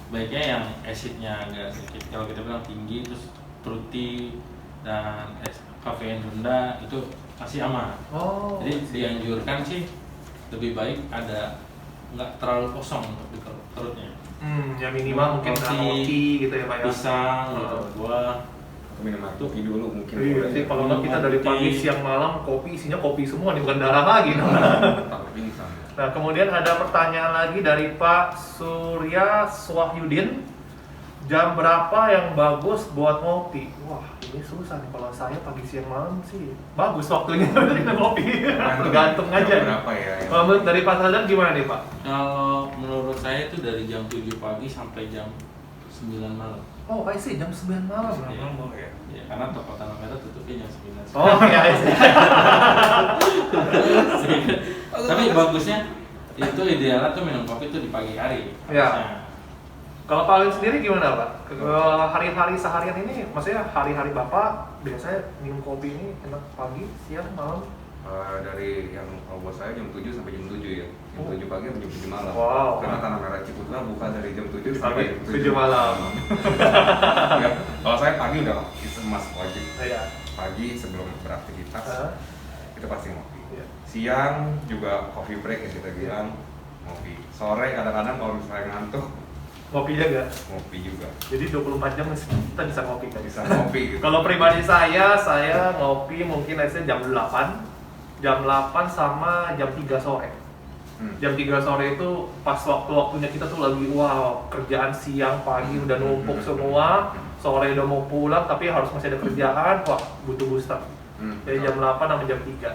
baiknya yang acidnya agak sedikit. Kalau kita bilang tinggi, terus fruity, dan kafein rendah itu masih aman. Oh. Jadi dianjurkan sih lebih baik ada nggak terlalu kosong untuk di perutnya. Ya minimal mungkin ada roti gitu ya Pak ya. Pisang gitu, buah. Minum kopi dulu mungkin. Iya sih, kalau nggak kita dari pagi, Putih. siang, malam kopi isinya kopi semua nih, bukan darah lagi. Takut pingsan. Nah, kemudian ada pertanyaan lagi dari Pak Surya Swahyudin. Jam berapa yang bagus buat ngopi? Wah, ini susah nih. Kalau saya pagi, siang, malam sih bagus waktunya minum kopi. Tergantung aja. Jam berapa ya? Kalau menurut dari Pak Sadar gimana nih Pak? Kalau menurut saya itu dari jam 7 pagi sampai jam 9 malam. Oh, I see, jam 9 malam. Iya. Oh ya. Ya, karena toko Tanah Merah tutupnya jam 9. Oh, iya, I see. Tapi bagusnya itu idealnya tuh minum kopi tuh di pagi hari. Ya. Harusnya. Kalau Pak Alwin sendiri gimana Pak? Hari-hari seharian ini, maksudnya hari-hari Bapak biasanya minum kopi ini enak pagi, siang, malam? Dari yang buat saya jam 7 sampai jam 7 ya. Jam Oh. 7 pagi sampai jam 7 malam. Wow. Karena Tanah Merah Ciputra buka dari jam 7 Sampai sampai jam 7 malam. Ya, kalau saya pagi udah itu emas wajib. Iya. Pagi sebelum beraktivitas Hah? itu pasti ngopi. Iya. Siang juga coffee break yang kita bilang ngopi. Sore kadang-kadang kalau misalnya ngantuk Ngopi jaga. ngopi juga. Jadi 24 jam kita bisa ngopi kan? Bisa ngopi gitu. Kalau pribadi saya ngopi mungkin jam 8. Jam 8 sama jam 3 sore. Jam 3 sore itu pas waktu-waktunya kita tuh lagi wow, kerjaan siang, pagi udah numpuk semua, sore udah mau pulang tapi harus masih ada kerjaan, wah butuh booster. Dari jam 8 sampai jam 3.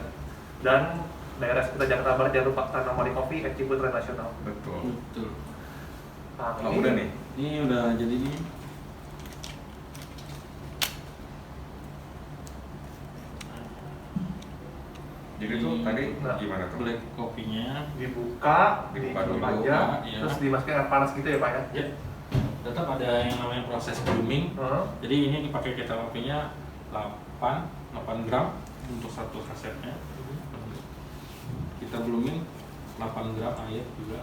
Dan daerah sekitar Jakarta Barat jangan lupa Tanah Mari Coffee at Ciputra Nasional. Betul. Betul. Nah, Oh, udah nih. Ini udah jadi nih. Jadi tuh tadi Nah. gimana tuh? Black kopinya dibuka, Dibuka ditutup dulu, aja, iya. terus dimasukin air panas gitu ya Pak ya? ya tetap ada yang namanya proses grooming. Heeh. Jadi ini dipakai kita kopinya 8 gram untuk satu sasetnya. Kita blooming 8 gram air juga.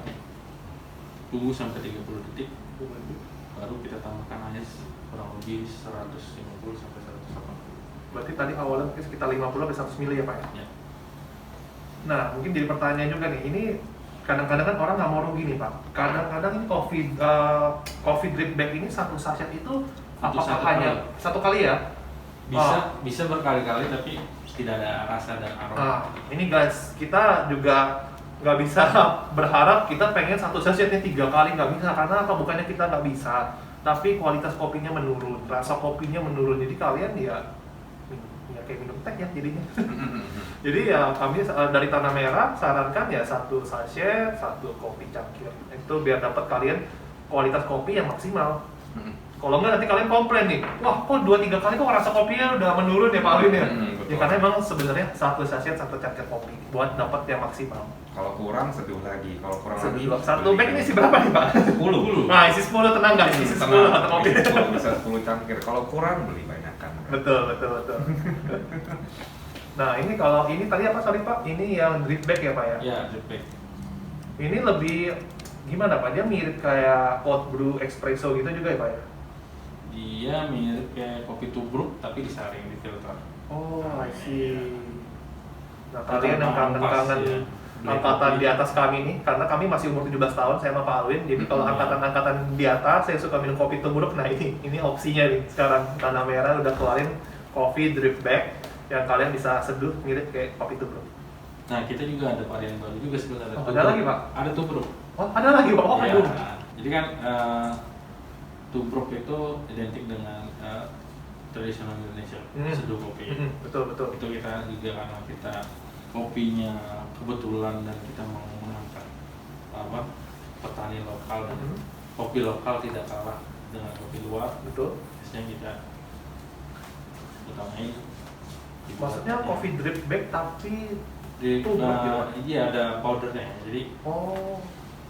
Tunggu sampai 30 detik. Baru kita tambahkan air kurang lebih 150 sampai 180. Berarti tadi awalnya mungkin sekitar 50 sampai 100 ml ya Pak ya? Ya. Nah, mungkin jadi pertanyaan juga nih, ini kadang-kadang kan orang nggak mau rugi nih Pak. Kadang-kadang ini coffee drip bag ini satu sachet itu apakah satu hanya kali. satu kali ya? Bisa berkali-kali tapi tidak ada rasa dan Nah, aroma. ini guys, kita juga nggak bisa berharap kita pengen satu sachetnya 3 kali, nggak bisa. Karena apa? Bukannya kita nggak bisa, tapi kualitas kopinya menurun, rasa kopinya menurun. Jadi kalian ya kayak minum teh ya jadinya. Jadi ya kami dari Tanah Merah sarankan ya satu sachet, satu kopi cangkir. Itu biar dapat kalian kualitas kopi yang maksimal. Kalau enggak nanti kalian komplain nih, wah kok 2-3 kali kok rasa kopinya udah menurun ya Pak Alwin ya? Betul. Ya karena emang sebenarnya satu sachet satu cangkir kopi buat dapat yang maksimal. Kalau kurang seduh lagi. Kalau kurang lagi Satu bag ini isi berapa nih Pak? 10. Nah isi 10 tenang guys, isi 10 satu kopi. Isi 10 bisa 10 cangkir. Kalau kurang beli banyak kan. Betul. Nah ini kalau ini tadi apa sorry Pak? Ini yang drip bag ya Pak ya? Ya, drip bag. Ini lebih gimana Pak? Dia mirip kayak cold brew espresso gitu juga ya Pak ya? Dia mirip kayak kopi tubruk tapi disaring di filter. Oh, I see. Nah, kalian yang Tanpa ampas, kangen-kangen ya. angkatan di atas kami nih, karena kami masih umur 17 tahun, saya sama Pak Alwin. Jadi kalau angkatan-angkatan di atas, saya suka minum kopi tubruk. Nah ini opsinya nih. Sekarang Tanah Merah udah keluarin coffee drip bag yang kalian bisa seduh mirip kayak kopi tubruk. Nah, kita juga ada varian baru juga sebenarnya. Oh, ada lagi, Pak? Ada tubruk. Oh, ada lagi Pak? Oh, Ya, aduh. jadi kan tubruk itu identik dengan tradisional Indonesia, seduh kopi. Betul. Itu kita juga karena kita kopinya kebetulan dan kita mau mengangkat petani lokal dan kopi lokal tidak kalah dengan kopi luar. Betul. Biasanya kita utamain. Maksudnya coffee drip bag tapi Di, tubruk gitu, Pak? iya ada powdernya, jadi oh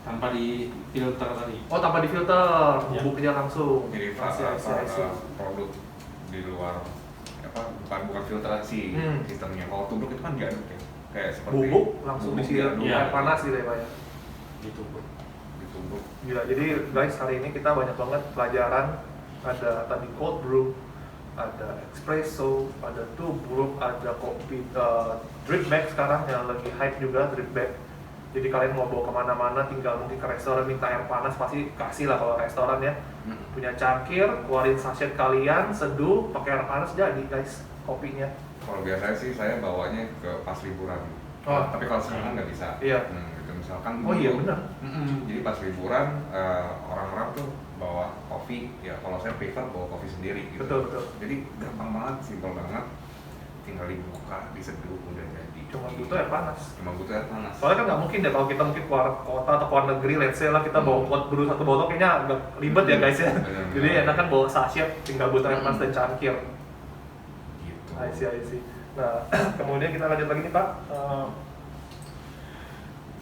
tanpa di filter tadi. tanpa difilter, Ya. bubuknya langsung. Jadi I see. produk di luar bukan filtrasi sistemnya. Kalau tubruk itu kan diaduk ya. Kayak seperti Bubuk langsung disiram diaduk, Iya. air panas gitu ya Pak ya? Ditubruk. ditubruk. Gila, jadi guys hari ini kita banyak banget pelajaran. Ada tadi cold brew, ada espresso, ada tubruk, ada kopi drip bag sekarang yang lagi hype juga drip bag. Jadi kalian mau bawa kemana-mana, tinggal mungkin ke restoran minta air panas pasti kasih lah kalau restoran ya. Punya cangkir, keluarin sachet kalian, seduh, pakai air panas jadi guys kopinya. Kalau biasanya sih saya bawanya ke pas liburan. Oh. Tapi kalau sekarang nggak bisa. Iya. Gitu. Misalkan Oh iya benar. jadi pas liburan orang-orang tuh bawa kopi, ya kalau saya prefer bawa kopi sendiri gitu. Betul. Jadi gampang banget, simpel banget, tinggal dibuka, diseduh, udah jadi. Cuma butuh air panas. Panas. Soalnya kan nggak mungkin deh kalau kita mungkin keluar kota atau keluar negeri, let's say lah kita bawa brew satu botol kayaknya agak ribet ya guys ya. Bener. Jadi enak kan bawa sachet, tinggal butuh air panas dan cangkir. Gitu. I see. Nah, kemudian kita lanjut lagi nih Pak.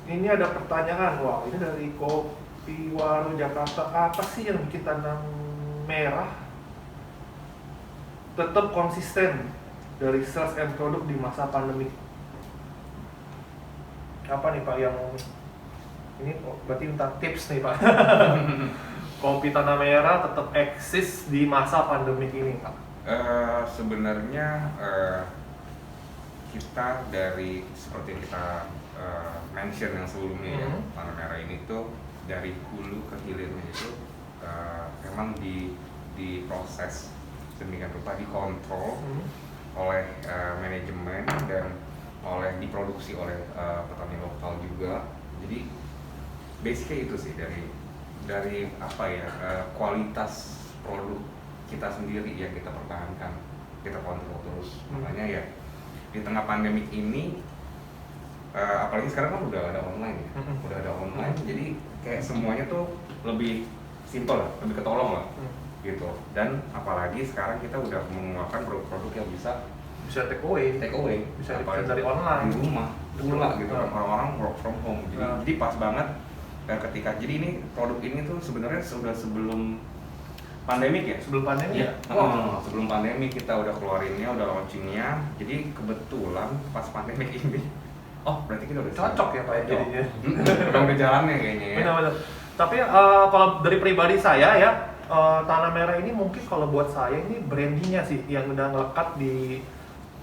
Ini ada pertanyaan, wah ini dari Kopi Waru Jakarta. Apa sih yang bikin Tanah Merah tetap konsisten dari sales and produk di masa pandemi? Apa nih Pak yang ini berarti minta tips nih Pak. Kopi Tanah Merah tetap eksis di masa pandemi ini Pak. Sebenarnya kita dari seperti yang kita mention yang sebelumnya ya, Tanah Merah ini tuh dari hulu ke hilirnya itu memang diproses sedemikian rupa, dikontrol oleh manajemen dan diproduksi oleh petani lokal juga. Jadi basicnya itu sih dari apa ya, kualitas produk kita sendiri yang kita pertahankan, kita kontrol terus. Makanya ya di tengah pandemik ini apalagi sekarang kan udah ada online ya, jadi kayak semuanya tuh lebih simple lah, lebih ketolong lah gitu. Dan apalagi sekarang kita udah mengeluarkan produk-produk yang bisa take away, bisa dipesan dari online, di rumah pula gitu kan, orang-orang work from home. Jadi pas banget ketika, jadi ini produk ini tuh sebenarnya sudah sebelum pandemik ya? Sebelum pandemi ya? Sebelum pandemi kita udah keluarinnya, udah launchingnya. Jadi kebetulan pas pandemik ini, berarti kita udah cocok ya Pak ya jadinya. Udah jalannya kayaknya ya. Benar. Tapi kalau dari pribadi saya ya, Tanah Merah ini mungkin kalau buat saya ini brandingnya sih yang udah ngelekat di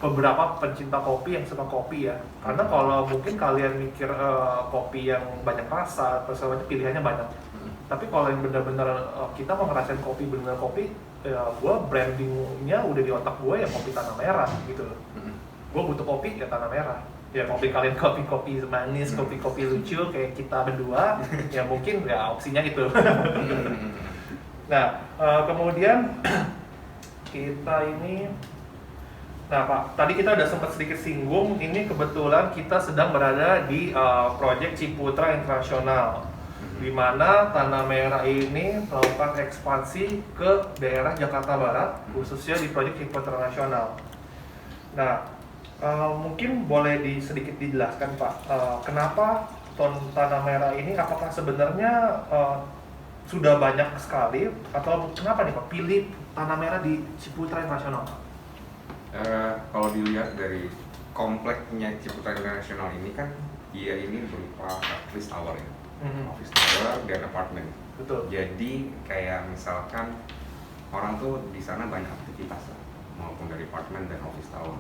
beberapa pencinta kopi yang suka kopi ya. Karena kalau mungkin kalian mikir kopi yang banyak rasa, persoalannya pilihannya banyak. Tapi kalau yang benar-benar kita mau ngerasain kopi, benar kopi, ya gue brandingnya udah di otak gue ya kopi Tanah Merah gitu loh. Gue butuh kopi ya Tanah Merah. Ya kopi kalian kopi-kopi manis, kopi-kopi lucu kayak kita berdua, ya mungkin ya opsinya itu. Nah, kemudian kita ini, nah Pak, tadi kita udah sempat sedikit singgung, ini kebetulan kita sedang berada di Project Ciputra Internasional, di mana Tanah Merah ini melakukan ekspansi ke daerah Jakarta Barat, khususnya di Project Ciputra Internasional. Nah, mungkin boleh sedikit dijelaskan Pak, kenapa Tanah Merah ini, apakah sebenarnya sudah banyak sekali atau kenapa nih Pak pilih Tanah Merah di Ciputra Internasional? Kalau dilihat dari kompleknya Ciputra Internasional ini kan, dia ini berupa office tower ya, office tower dan apartemen. Betul. Jadi kayak misalkan orang tuh di sana banyak aktivitas lah, maupun dari apartemen dan office tower.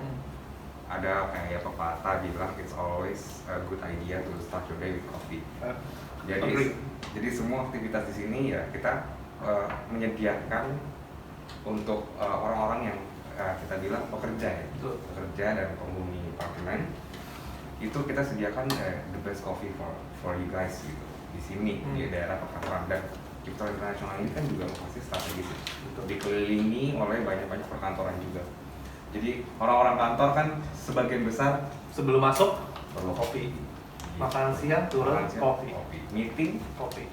Ada kayak pepatah bilang it's always a good idea to start your day with coffee. Jadi semua aktivitas di sini ya kita menyediakan untuk orang-orang yang kita bilang pekerja ya, pekerja dan penghuni apartemen. Itu kita sediakan the best coffee for you guys gitu di sini di daerah perkantoran. Dan Ciputra Internasional ini kan juga lokasi strategis, dikelilingi oleh banyak perkantoran juga. Jadi orang-orang kantor kan sebagian besar sebelum masuk perlu kopi, makan siang turun kopi, meeting kopi.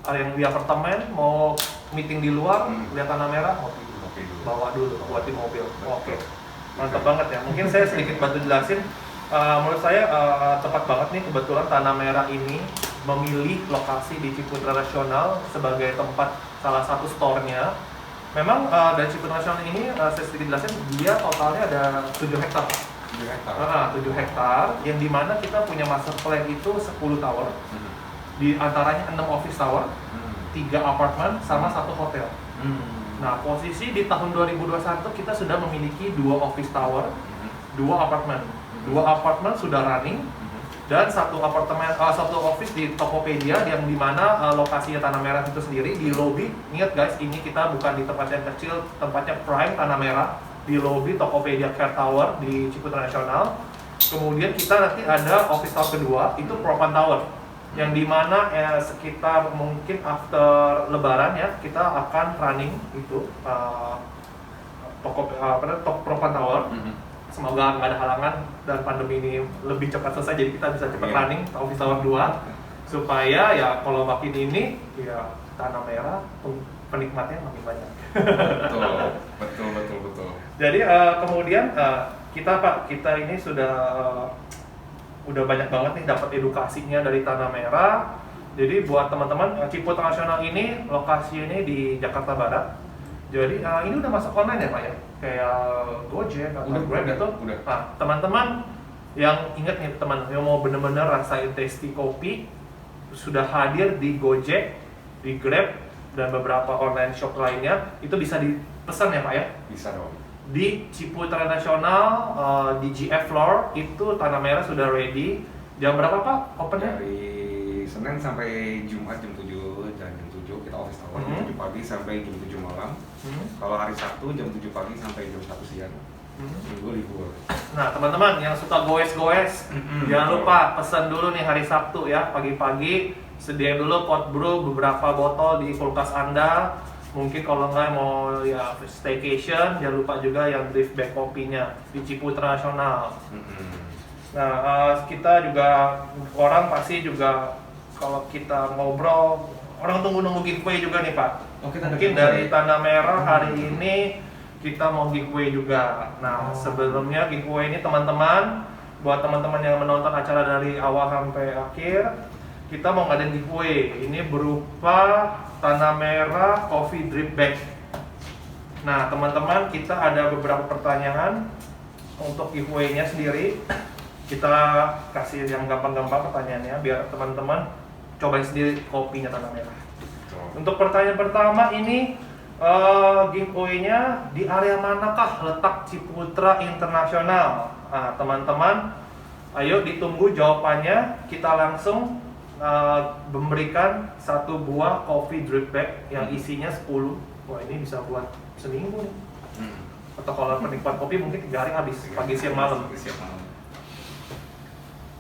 Ada yang di apartemen mau meeting di luar lihat Tanah Merah kopi dulu, bawa dulu buat di mobil. Oke. Mantap banget ya. Mungkin saya sedikit bantu jelasin. Menurut saya tepat banget nih, kebetulan Tanah Merah ini memilih lokasi di Ciputra Nasional sebagai tempat salah satu store-nya. Memang dari Ciputra Nasional ini saya sedikit jelasin, dia totalnya ada 7 hektar. 7 hektar yang dimana kita punya master plan itu 10 tower. Di antaranya 6 office tower, 3 apartemen sama 1 hotel. Nah, posisi di tahun 2021 kita sudah memiliki 2 office tower, 2 apartemen. 2 apartemen sudah running dan satu office di Tokopedia yang dimana lokasinya Tanah Merah itu sendiri di lobby. Ingat guys, ini kita bukan di tempat yang kecil, tempatnya prime Tanah Merah di lobby Tokopedia Care Tower di Ciputra Nasional. Kemudian kita nanti ada office tower kedua, itu Propan Tower, yang dimana sekitar mungkin after Lebaran ya kita akan running itu Propan Tower. Semoga nggak ada halangan dan pandemi ini lebih cepat selesai, jadi kita bisa cepat running office tower 2 supaya ya kalau makin ini ya Tanah Merah penikmatnya makin banyak. Betul. Jadi kemudian kita ini sudah banyak banget nih dapat edukasinya dari Tanah Merah. Jadi buat teman-teman, Ciputra Nasional ini lokasinya di Jakarta Barat. Jadi ini udah masuk online ya Pak ya? Kayak Gojek atau Grab gitu. Nah, teman-teman yang ingat nih teman yang mau bener-bener rasain tasty kopi sudah hadir di Gojek, di Grab dan beberapa online shop lainnya, itu bisa dipesan ya Pak ya? Bisa dong. Di Ciputra Nasional, di GF Floor itu Tanah Merah sudah ready. Jam berapa Pak opennya? Dari Senin sampai Jumat jam 7 kita office tower, jam 7 pagi sampai jam 7 malam. Kalau hari Sabtu jam 7 pagi sampai jam 1 siang. Minggu libur. Nah teman-teman yang suka goes-goes, jangan lupa pesan dulu nih hari Sabtu ya, pagi-pagi sediain dulu pot brew beberapa botol di kulkas Anda. Mungkin kalau nggak mau ya staycation, jangan lupa juga yang drift bag kopinya di Ciputra Nasional. Nah kita juga orang pasti juga kalau kita ngobrol, orang tunggu-nunggu giveaway juga nih Pak. Mungkin dari Tanah Merah hari ini kita mau giveaway juga. Nah sebelumnya giveaway ini teman-teman, buat teman-teman yang menonton acara dari awal sampai akhir, kita mau ngadain giveaway. Ini berupa Tanah Merah Coffee Drip Bag. Nah teman-teman, kita ada beberapa pertanyaan untuk giveaway-nya sendiri. Kita kasih yang gampang-gampang pertanyaannya biar teman-teman cobain sendiri kopinya Tanah Merah. Untuk pertanyaan pertama ini, giveaway-nya di area manakah letak Ciputra Internasional? Nah teman-teman, ayo ditunggu jawabannya. Kita langsung memberikan 1 buah coffee drip bag yang isinya 10. Wah ini bisa buat seminggu nih. Atau kalau penikmat kopi mungkin 3 hari habis, pagi siang malam.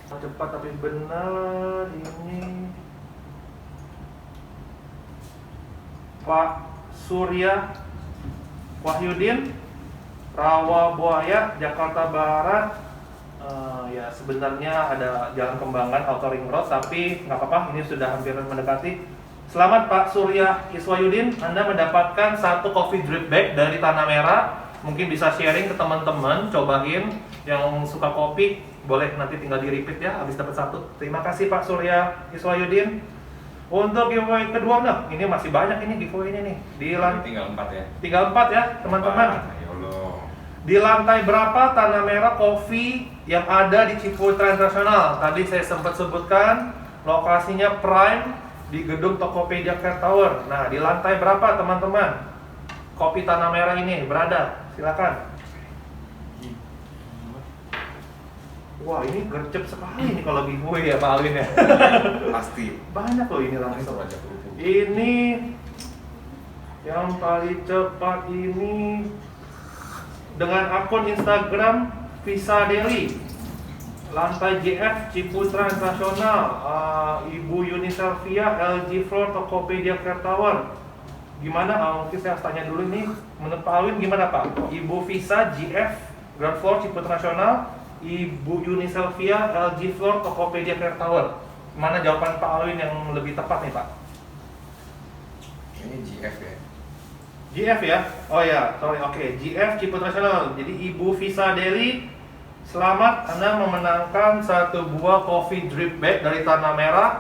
Cepat tapi benar ini. Pak Surya Wahyudin, Rawa Buaya, Jakarta Barat. Ya sebenarnya ada Jalan Kembangan Outer Ring Road, tapi nggak apa-apa, ini sudah hampir mendekati. Selamat Pak Surya Iswayudin, Anda mendapatkan 1 coffee drip bag dari Tanah Merah. Mungkin bisa sharing ke teman-teman, cobain yang suka kopi, boleh nanti tinggal di repeat ya, habis dapat 1. Terima kasih Pak Surya Iswayudin. Untuk giveaway kedua, nah ini masih banyak ini giveaway-nya nih. Tinggal 4 ya. Tinggal 4 ya teman-teman. Di lantai berapa Tanah Merah Coffee yang ada di Ciputra Internasional? Tadi saya sempat sebutkan lokasinya prime di gedung Tokopedia Care Tower. Nah, di lantai berapa teman-teman kopi Tanah Merah ini berada? Silakan. Wah, ini gercep sekali nih kalau giveaway ya Pak Alwin ya. Pasti. Banyak loh ini langsung. Ini yang paling cepat ini dengan akun Instagram Visa Deli, lantai GF Ciputra Internasional, Ibu Yuni Selvia, LG Floor, Tokopedia Care Tower. Gimana? Mungkin saya harus tanya dulu nih, menurut Pak Alwin gimana Pak? Ibu Visa GF Ground Floor Ciputra Nasional, Ibu Yuni Selvia, LG Floor, Tokopedia Care Tower. Mana jawaban Pak Alwin yang lebih tepat nih Pak? Ini GF ya. GF ya? Oh ya, sorry, oke. GF Ciputra Nasional. Jadi Ibu Visa Deli, selamat, Anda memenangkan 1 buah coffee drip bag dari Tanah Merah.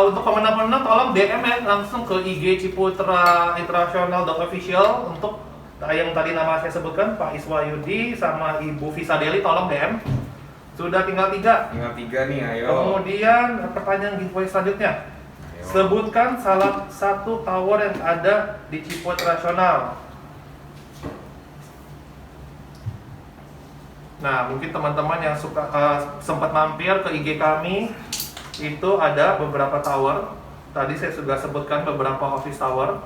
Untuk pemenang-pemenang tolong DM ya langsung ke IG Ciputra Internasional official. Untuk yang tadi nama saya sebutkan, Pak Iswayudi sama Ibu Visa Deli, tolong DM. Sudah tinggal 3. Tinggal 3 nih, ayo. Kemudian pertanyaan giveaway selanjutnya. Ayo. Sebutkan salah satu tower yang ada di Ciputra Nasional. Nah, mungkin teman-teman yang suka sempat mampir ke IG kami, itu ada beberapa tower. Tadi saya sudah sebutkan beberapa office tower.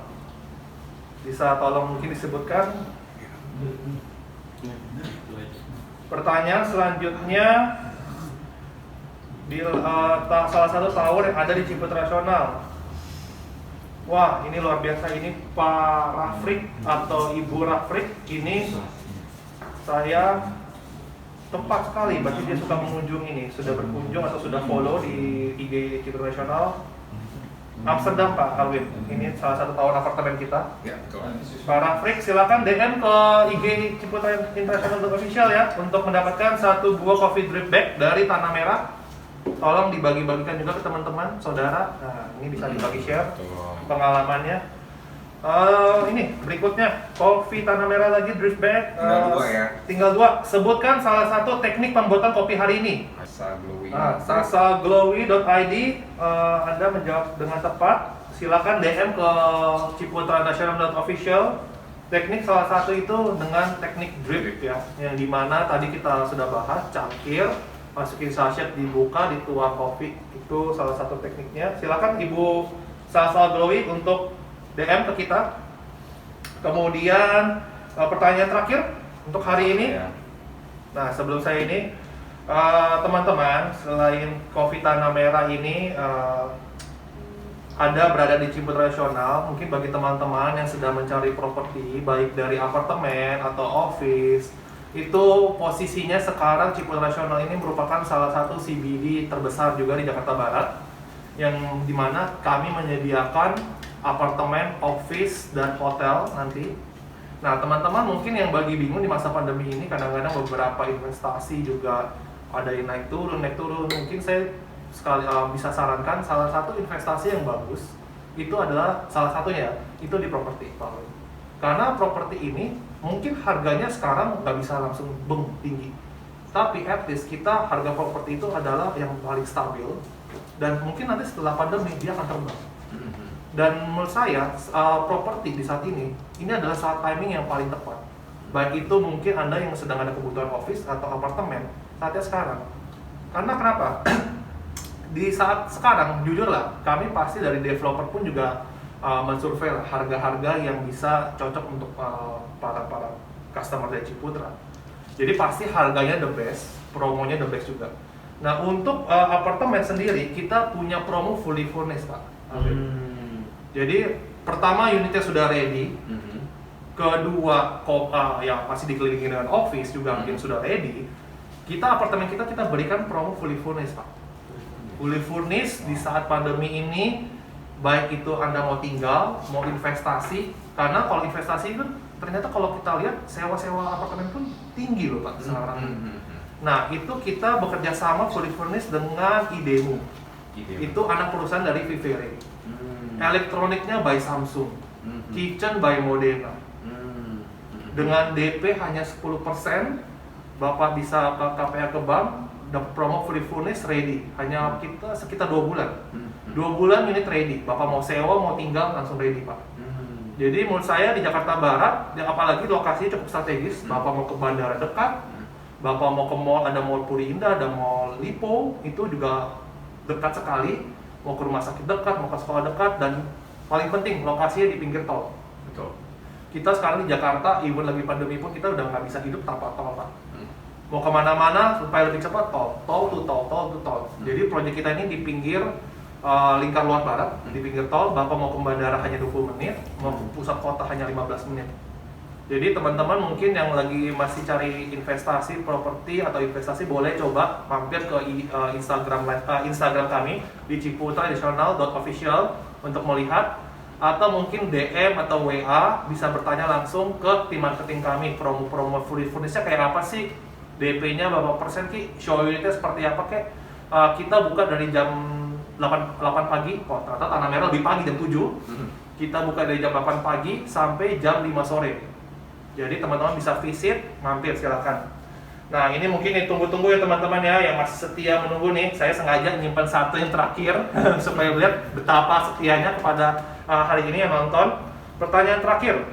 Bisa tolong mungkin disebutkan. Pertanyaan selanjutnya, salah satu tower yang ada di Ciputra Nasional. Wah, ini luar biasa. Ini Pak Rafrik atau Ibu Rafrik. Ini saya tepat sekali, berarti dia suka mengunjungi nih. Sudah berkunjung atau sudah follow di IG Ciputra Nasional. Amsterdam Pak Alwin. Ini salah satu tower apartemen kita. Ya, betul. Pak Rafrik, silakan DM ke IG Ciputra International Official ya untuk mendapatkan satu buah coffee drip bag dari Tanah Merah. Tolong dibagi-bagikan juga ke teman-teman, saudara. Nah, ini bisa dibagi share pengalamannya. Ini berikutnya, kopi Tanah Merah lagi drip bag. Tinggal 2 ya. Tinggal 2. Sebutkan salah satu teknik pembuatan kopi hari ini. Sasaglowy.id. Anda menjawab dengan tepat. Silakan DM ke Ciputra Nasional Official. Teknik salah satu itu dengan teknik drip ya, yang dimana tadi kita sudah bahas, cangkir, masukin sachet, dibuka, dituang kopi. Itu salah satu tekniknya. Silakan Ibu Sasaglowy untuk DM ke kita. Kemudian pertanyaan terakhir untuk hari ini. Nah, sebelum saya ini, teman-teman, selain kopi Tanah Merah ini Anda berada di Ciputra Nasional, mungkin bagi teman-teman yang sedang mencari properti, baik dari apartemen atau office, itu posisinya sekarang Ciputra Nasional ini merupakan salah satu CBD terbesar juga di Jakarta Barat, yang dimana kami menyediakan apartemen, office, dan hotel nanti. Nah, teman-teman mungkin yang bagi bingung di masa pandemi ini, kadang-kadang beberapa investasi juga ada yang naik turun. Mungkin saya bisa sarankan salah satu investasi yang bagus itu adalah salah satunya itu di properti, Pak. Karena properti ini mungkin harganya sekarang nggak bisa langsung tinggi, tapi at least kita harga properti itu adalah yang paling stabil, dan mungkin nanti setelah pandemi dia akan terbang. Dan menurut saya, properti di saat ini adalah saat timing yang paling tepat. Baik itu mungkin Anda yang sedang ada kebutuhan office atau apartemen, saatnya sekarang. Karena kenapa? Di saat sekarang, jujurlah, kami pasti dari developer pun juga mensurvey harga-harga yang bisa cocok untuk para customer dari Ciputra. Jadi pasti harganya the best, promonya the best juga. Nah, untuk apartemen sendiri, kita punya promo fully furnished, Pak. Jadi pertama unitnya sudah ready, kedua ya masih dikelilingi dengan office juga mungkin sudah ready. Apartemen kita berikan promo fully furnished, Pak. Fully furnished di saat pandemi ini, baik itu Anda mau tinggal, mau investasi, karena kalau investasi itu ternyata kalau kita lihat sewa-sewa apartemen pun tinggi loh, Pak, sekarang ini. Nah, itu kita bekerja sama fully furnished dengan Idemu. Itu anak perusahaan dari Vivere. Elektroniknya by Samsung, kitchen by Modena. Dengan DP hanya 10%, Bapak bisa ke KPA ke bank, dapat promo free furnish ready. Hanya kita sekitar 2 bulan. 2 bulan unit ready. Bapak mau sewa, mau tinggal langsung ready, Pak. Jadi menurut saya di Jakarta Barat, apalagi lokasinya cukup strategis. Bapak mau ke bandara dekat, Bapak mau ke mall, ada mall Puri Indah, ada mall Lipo, itu juga dekat sekali. Mau ke rumah sakit dekat, mau ke sekolah dekat, dan paling penting lokasinya di pinggir tol. Betul. Kita sekarang di Jakarta, even lagi pandemi pun kita udah nggak bisa hidup tanpa tol, Pak. Mau kemana-mana supaya lebih cepat tol to tol. Jadi proyek kita ini di pinggir lingkar luar barat, di pinggir tol. Bapak mau ke bandara hanya 20 menit, mau ke pusat kota hanya 15 menit. Jadi teman-teman mungkin yang lagi masih cari investasi properti atau investasi, boleh coba mampir ke Instagram kami di ciputra.national.official untuk melihat, atau mungkin DM atau WA bisa bertanya langsung ke tim marketing kami. Promo fully furnished kayak apa sih? DP-nya berapa persen Ki? Show unitnya seperti apa kek? Kita buka dari jam 8 pagi. Oh, ternyata Tanah Merah lebih pagi, jam 7. Kita buka dari jam 8 pagi sampai jam 5 sore. Jadi teman-teman bisa visit, mampir silakan. Nah, ini mungkin ditunggu-tunggu ya teman-teman ya, yang masih setia menunggu nih. Saya sengaja nyimpan satu yang terakhir supaya lihat betapa setianya kepada hari ini yang nonton. Pertanyaan terakhir.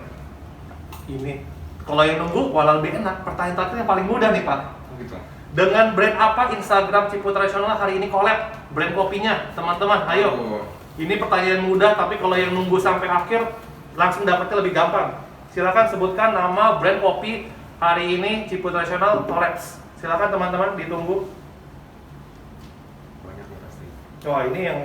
Ini, kalau yang nunggu walau lebih enak. Pertanyaan terakhir yang paling mudah nih Pak. Gitu. Dengan brand apa Instagram Ciputra Rasional hari ini collab? Brand kopinya, teman-teman. Ayo. Oh. Ini pertanyaan mudah, tapi kalau yang nunggu sampai akhir langsung dapatnya lebih gampang. Silakan sebutkan nama brand kopi hari ini Ciputra Rasional collabs. Silakan teman-teman, ditunggu. Banyak ya pasti. Wah, ini yang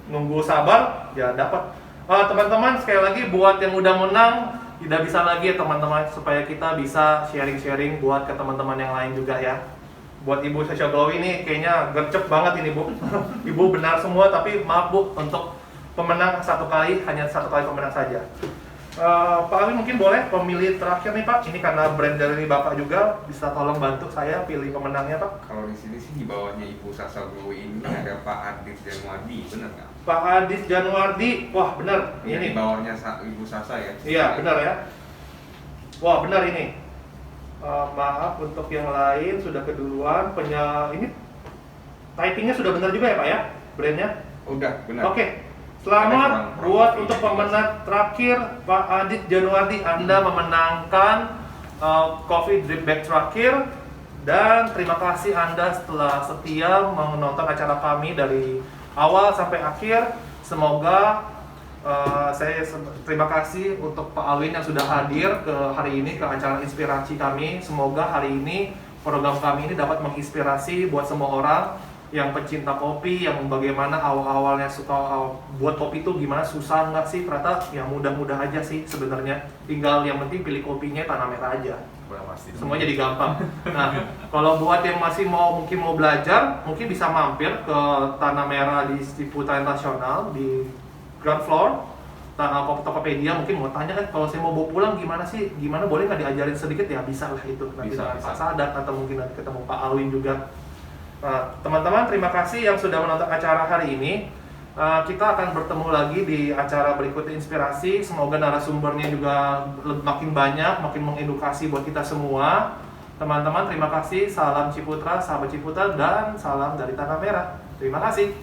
nunggu sabar ya dapat. Teman-teman, sekali lagi buat yang udah menang tidak bisa lagi ya teman-teman, supaya kita bisa sharing-sharing buat ke teman-teman yang lain juga ya. Buat Ibu Sasha Glow ini kayaknya gercep banget ini Bu. Ibu benar semua, tapi maaf Bu, untuk pemenang hanya satu kali pemenang saja. Pak Ali mungkin boleh pemilih terakhir nih Pak. Ini karena brand dari Bapak juga, bisa tolong bantu saya pilih pemenangnya Pak. Kalau di sini sih di bawahnya Ibu Sasha Glow ini ada Pak Adit Januardi, benar nggak? Pak Adit Januardi, wah benar. Ini di Ini, bawahnya Ibu Sasha ya? iya benar ya. Wah benar ini. Maaf untuk yang lain sudah keduluan. Ini typingnya sudah benar juga ya Pak ya, brandnya. Udah, benar. Oke, selamat Ada buat kurang untuk promosi. pemenang terakhir Pak Adit Januardi. Anda memenangkan coffee drip bag terakhir, dan terima kasih Anda setelah setia menonton acara kami dari awal sampai akhir. Semoga terima kasih untuk Pak Alwin yang sudah hadir ke hari ini ke acara inspirasi kami. Semoga hari ini program kami ini dapat menginspirasi buat semua orang yang pecinta kopi, yang bagaimana awal-awalnya suka buat kopi itu gimana, susah nggak sih? Ternyata ya mudah-mudah aja sih sebenarnya. Tinggal yang penting pilih kopinya Tanah Merah aja. Pasti. Semua jadi gampang. Nah, kalau buat yang masih mungkin mau belajar, mungkin bisa mampir ke Tanah Merah di Ciputra Nasional di ground floor Tokopedia. Mungkin mau tanya kan, kalau saya mau bawa pulang gimana sih, gimana, boleh nggak diajarin sedikit? Ya bisa lah itu nanti Bisa, dengan bisa. Pak Sadat, atau mungkin nanti ketemu Pak Alwin juga. Teman-teman, terima kasih yang sudah menonton acara hari ini. Kita akan bertemu lagi di acara berikutnya inspirasi. Semoga narasumbernya juga makin banyak, makin mengedukasi buat kita semua. Teman-teman, terima kasih. Salam Ciputra, sahabat Ciputra, dan salam dari Tanah Merah. Terima kasih.